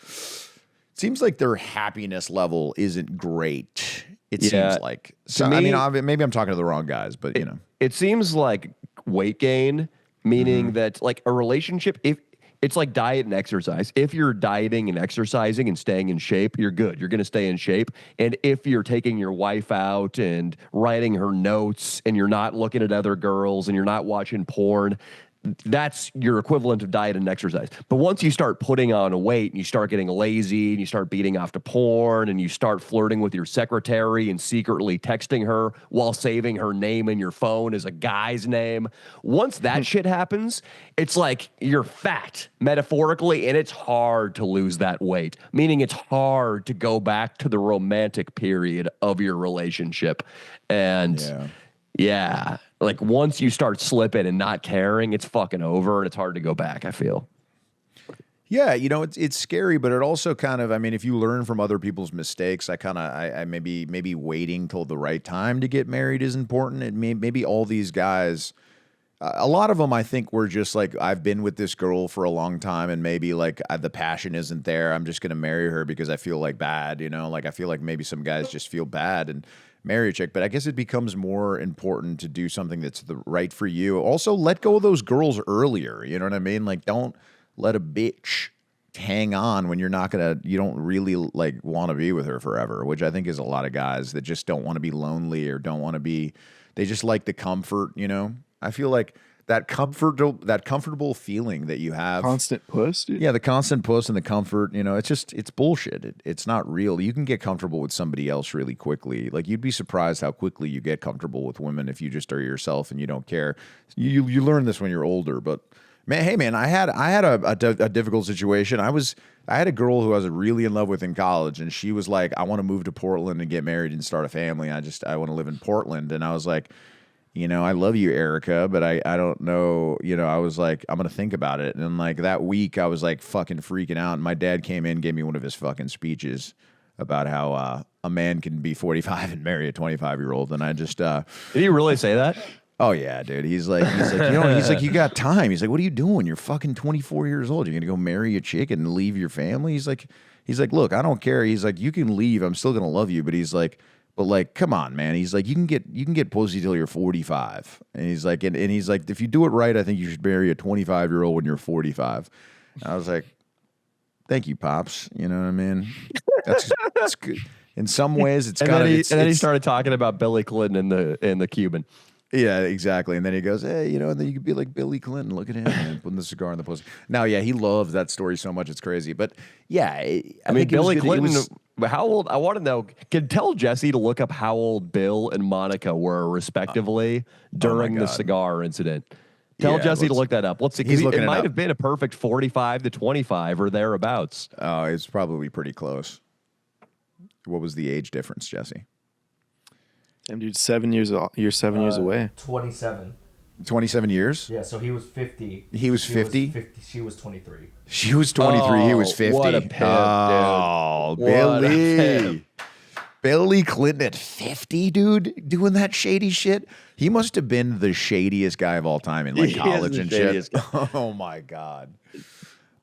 their happiness level isn't great. It seems like. So me, I mean, maybe I'm talking to the wrong guys, but you know, it seems like weight gain, meaning that like a relationship, if it's like diet and exercise. If you're dieting and exercising and staying in shape, you're good. You're going to stay in shape. And if you're taking your wife out and writing her notes and you're not looking at other girls and you're not watching porn, that's your equivalent of diet and exercise. But once you start putting on a weight and you start getting lazy and you start beating off to porn and you start flirting with your secretary and secretly texting her while saving her name in your phone as a guy's name, once that shit happens, it's like you're fat metaphorically, and it's hard to lose that weight, meaning it's hard to go back to the romantic period of your relationship. And yeah, like once you start slipping and not caring, it's fucking over, and it's hard to go back, I feel. Yeah, you know, it's scary, but it also kind of, I mean, if you learn from other people's mistakes, I maybe waiting till the right time to get married is important. And maybe all these guys, a lot of them, I think, were just like, I've been with this girl for a long time, and maybe like the passion isn't there. I'm just gonna marry her because I feel like bad, you know. Like I feel like maybe some guys just feel bad and marry a chick. But I guess it becomes more important to do something that's right for you. Also, let go of those girls earlier. You know what I mean? Like, don't let a bitch hang on when you don't really like want to be with her forever, which I think is a lot of guys that just don't want to be lonely or don't want to be, they just like the comfort, you know. I feel like that comfortable feeling that you have, Constant puss, dude. yeah, the constant puss and the comfort, you know, it's bullshit. It's not real. You can get comfortable with somebody else really quickly. Like, you'd be surprised how quickly you get comfortable with women if you just are yourself and you don't care. You learn this when you're older, but man, hey man, I had a difficult situation. I had a girl who I was really in love with in college, and she was like, I want to move to Portland and get married and start a family. I want to live in Portland. And I was like, you know, I love you, Erica, but I don't know, you know, I was like, I'm going to think about it. And like that week I was like fucking freaking out. And my dad came in, gave me one of his fucking speeches about how a man can be 45 and marry a 25-year-old. And I just, Did he really say that? oh yeah, dude. He's like, you know, he's like, you got time. He's like, what are you doing? You're fucking 24 years old. You're gonna go marry a chick and leave your family? He's like, look, I don't care. He's like, you can leave. I'm still gonna love you. But he's like, but like, come on, man. He's like, you can get pussy till you're 45. And he's like, and he's like, if you do it right, I think you should marry a 25-year-old when you're 45. And I was like, thank you, pops. You know what I mean? That's good. In some ways, it's kind of. And then he started talking about Billy Clinton in the Cuban. Yeah, exactly. And then he goes, hey, you know, and then you could be like Billy Clinton. Look at him, man, putting the cigar in the pussy. Now, yeah, he loves that story so much. It's crazy. But yeah, I mean, Billy Clinton, how old? I want to know. Can tell Jesse to look up how old Bill and Monica were, respectively, during the cigar incident. Tell Jesse to look that up. Let's see. It might have been a perfect 45 to 25 or thereabouts. Oh, it's probably pretty close. What was the age difference, Jesse? Damn, dude, 7 years. You're 7 years away. 27. 27 years? Yeah, so he was 50. He was 50? She was 23. She was 23. He was 50. What a pimp, oh, dude. Billy. Billy Clinton at 50, dude, doing that shady shit. He must have been the shadiest guy of all time in like college and shit. Oh my god.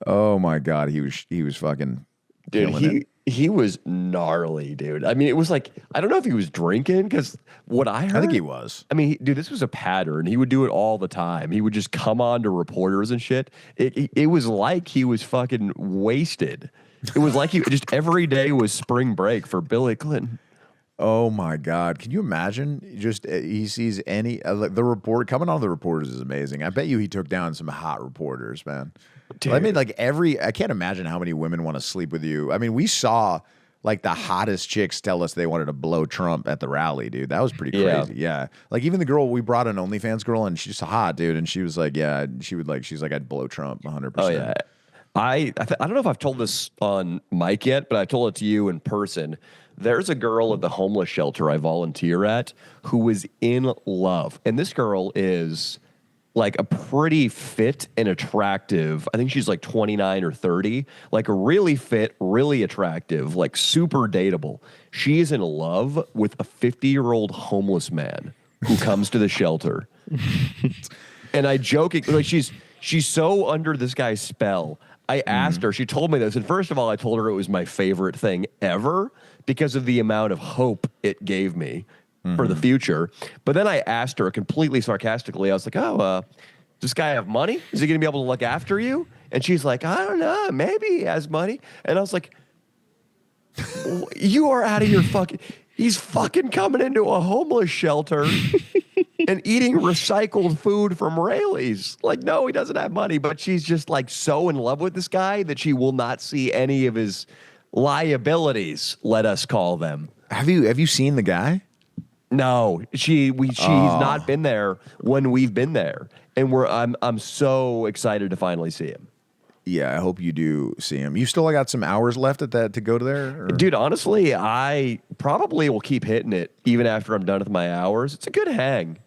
Oh my god. He was fucking dude. He was gnarly, dude. I mean, it was like, I don't know if he was drinking, because what I heard, I think he was. I mean, dude, this was a pattern. He would do it all the time. He would just come on to reporters and shit. It was like he was fucking wasted. It was like he just every day was spring break for Billy Clinton. Oh my God. Can you imagine? Just he sees the report coming on the reporters is amazing. I bet you he took down some hot reporters, man. Dude. I mean, like I can't imagine how many women want to sleep with you. I mean, we saw like the hottest chicks tell us they wanted to blow Trump at the rally, dude. That was pretty crazy. Yeah. Like even the girl, we brought an OnlyFans girl and she's hot, dude. And she was like, yeah, she's like, I'd blow Trump 100%. Oh yeah. I don't know if I've told this on mic yet, but I told it to you in person. There's a girl at the homeless shelter I volunteer at who is in love. And this girl is like a pretty fit and attractive. I think she's like 29 or 30, like a really fit, really attractive, like super dateable. She is in love with a 50-year-old homeless man who comes to the shelter. And I joking, like she's so under this guy's spell. I asked her, she told me this. And first of all, I told her it was my favorite thing ever because of the amount of hope it gave me for the future. But then I asked her completely sarcastically, I was like, oh, does this guy have money? Is he going to be able to look after you? And she's like, I don't know. Maybe he has money. And I was like, you are out of your fucking... He's fucking coming into a homeless shelter and eating recycled food from Raley's. Like, no, he doesn't have money, but she's just like so in love with this guy that she will not see any of his liabilities, let us call them. Have you seen the guy? No, she's not been there when we've been there, and I'm so excited to finally see him. Yeah, I hope you do see him. You still got some hours left at that to go to there? Or? Dude, honestly, I probably will keep hitting it even after I'm done with my hours. It's a good hang.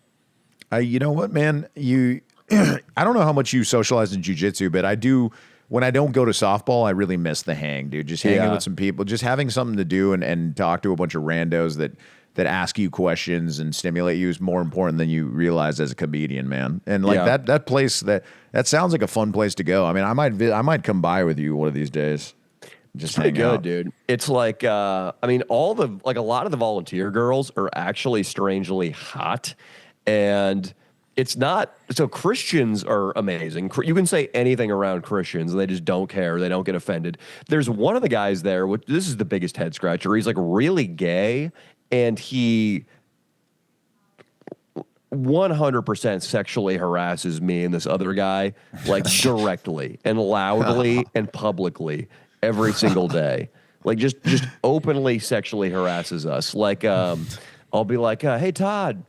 You know what, man? I don't know how much you socialize in jiu-jitsu, but I do. When I don't go to softball, I really miss the hang, dude. Just hanging with some people, just having something to do and talk to a bunch of randos that ask you questions and stimulate you is more important than you realize as a comedian, man. And like Yeah. that place that sounds like a fun place to go. I mean, I might come by with you one of these days. Just Pretty hang good, out. dude. It's like, I mean, a lot of the volunteer girls are actually strangely hot, and it's not. So Christians are amazing. You can say anything around Christians, and they just don't care. They don't get offended. There's one of the guys there. This is the biggest head scratcher. He's like really gay, and he 100% sexually harasses me and this other guy, like directly and loudly and publicly every single day. Like just openly sexually harasses us. Like I'll be like, hey Todd,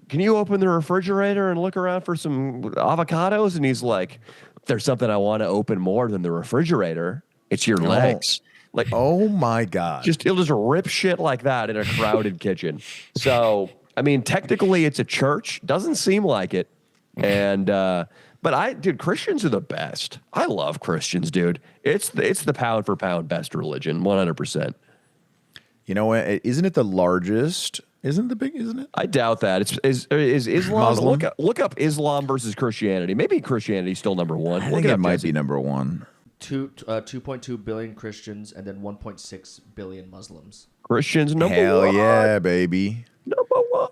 can you open the refrigerator and look around for some avocados? And he's like, there's something I want to open more than the refrigerator. It's your legs. Like, Oh my God. he'll just rip shit like that in a crowded kitchen. So, I mean, technically it's a church. Doesn't seem like it. And, dude, Christians are the best. I love Christians, dude. It's the pound for pound best religion, 100%. You know what? Isn't it the largest? Isn't it? I doubt that. Is Islam? Muslim? Look up Islam versus Christianity. Maybe Christianity's still number one. I Look think it it up, might Jesse. be number one. 2.2 billion Christians and then 1.6 billion Muslims. Christians number Hell one. yeah, baby. Number one.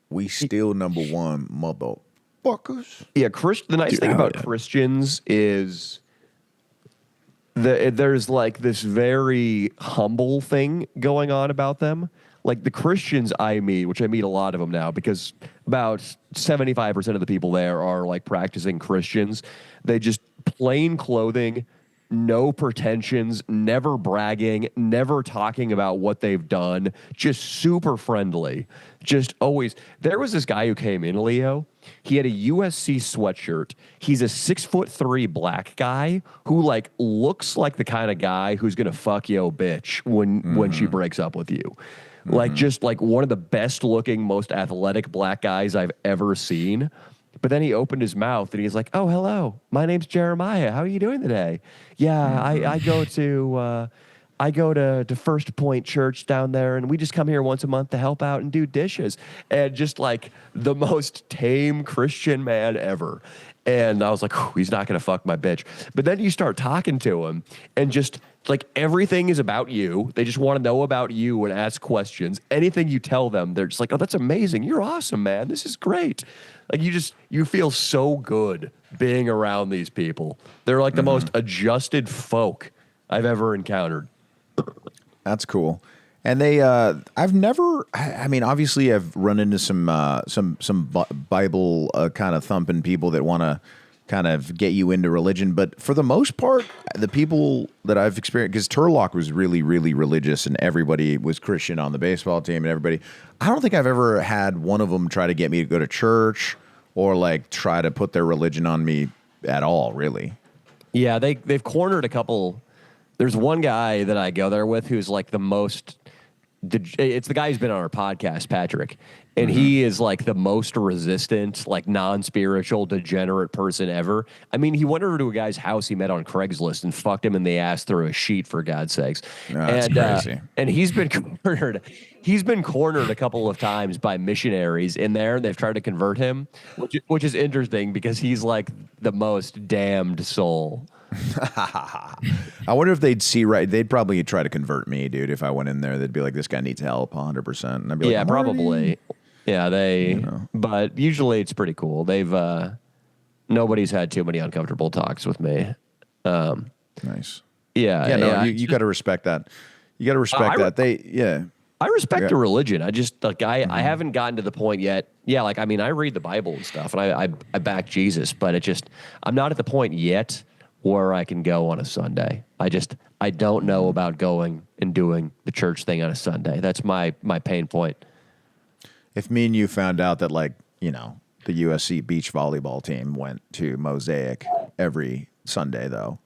We still number one, motherfuckers. Yeah, the nice thing about yeah. Christians is there's like this very humble thing going on about them. Like the Christians I meet, which I meet a lot of them now because about 75% of the people there are like practicing Christians. They just plain clothing, no pretensions, never bragging, never talking about what they've done, just super friendly. Just always. There was this guy who came in, Leo. He had a USC sweatshirt. He's a 6'3" black guy who like looks like the kind of guy who's gonna fuck yo bitch when she breaks up with you. Like just like one of the best looking, most athletic black guys I've ever seen. But then he opened his mouth and he's like, "Oh, hello. My name's Jeremiah. How are you doing today?" "Yeah, I go to First Point Church down there, and we just come here once a month to help out and do dishes." And just like the most tame Christian man ever. And I was like, he's not going to fuck my bitch. But then you start talking to him and just like everything is about you. They just want to know about you and ask questions. Anything you tell them, they're just like, "Oh, that's amazing. You're awesome, man. This is great." Like you feel so good being around these people. They're like the most adjusted folk I've ever encountered. That's cool. And they, I've never. I mean, obviously, I've run into some Bible kind of thumping people that want to kind of get you into religion. But for the most part, the people that I've experienced, because Turlock was really, really religious, and everybody was Christian on the baseball team, and everybody. I don't think I've ever had one of them try to get me to go to church or like try to put their religion on me at all. Really. Yeah, they've cornered a couple. There's one guy that I go there with who's like the most. It's the guy who's been on our podcast, Patrick, and he is like the most resistant, like non-spiritual, degenerate person ever. I mean, he went over to a guy's house he met on Craigslist and fucked him in the ass through a sheet, for God's sakes. No, that's crazy. And he's been cornered. He's been cornered a couple of times by missionaries in there, and they've tried to convert him, which is interesting because he's like the most damned soul. I wonder if they'd see right. They'd probably try to convert me, dude. If I went in there, they'd be like, "This guy needs help, 100%." And I'd be like, Yeah, "Marty." probably. Yeah, but usually it's pretty cool. They've nobody's had too many uncomfortable talks with me. Nice. Yeah, Yeah, no, yeah. you got to respect that. You got to respect that. I respect Yeah. the religion. I just like I haven't gotten to the point yet. Yeah, like I mean, I read the Bible and stuff, and I back Jesus, but I'm not at the point yet where I can go on a Sunday. I don't know about going and doing the church thing on a Sunday. That's my pain point. If me and you found out that, like, you know, the USC beach volleyball team went to Mosaic every Sunday, though,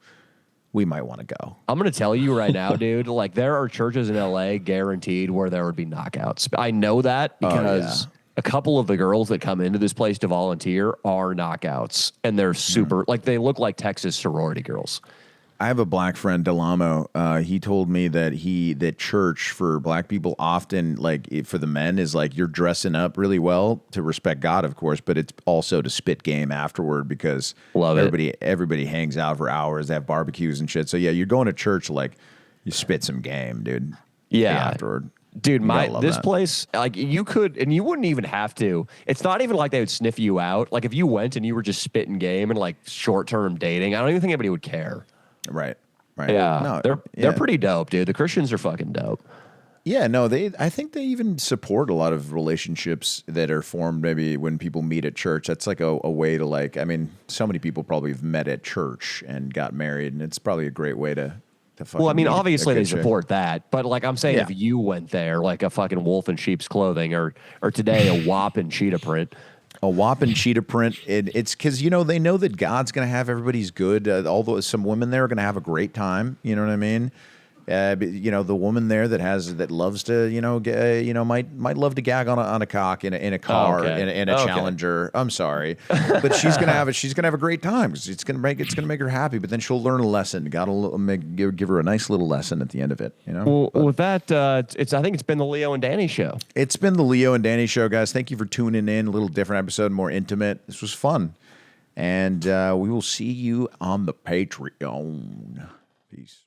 we might want to go. I'm going to tell you right now, dude, like there are churches in LA guaranteed where there would be knockouts. I know that because a couple of the girls that come into this place to volunteer are knockouts, and they're super, like they look like Texas sorority girls. I have a black friend, Delamo. He told me that church for black people often, like for the men, is like you're dressing up really well to respect God, of course, but it's also to spit game afterward because everybody hangs out for hours. They have barbecues and shit. So yeah, you're going to church like you spit some game, dude. Yeah, afterward. Dude, this place, like you could, and you wouldn't even have to. It's not even like they would sniff you out. Like if you went and you were just spitting game and like short-term dating, I don't even think anybody would care. Right. Yeah, they're pretty dope, dude. The Christians are fucking dope. Yeah, no, I think they even support a lot of relationships that are formed maybe when people meet at church. That's like a way to like, I mean, so many people probably have met at church and got married, and it's probably a great way to well, I mean, meet obviously they chick. support that, but like I'm saying, if you went there like a fucking wolf in sheep's clothing, or today a wop in cheetah print. A whopping cheetah print. It's because they know that God's going to have everybody's good. Although some women there are going to have a great time. You know what I mean? The woman there that loves to might love to gag on a cock in a car in a Challenger. I'm sorry, but she's gonna have a great time because it's gonna make her happy. But then she'll learn a lesson. God will give her a nice little lesson at the end of it. Well, with that, I think it's been the Leo and Danny show. It's been the Leo and Danny show, guys. Thank you for tuning in. A little different episode, more intimate. This was fun, and we will see you on the Patreon. Peace.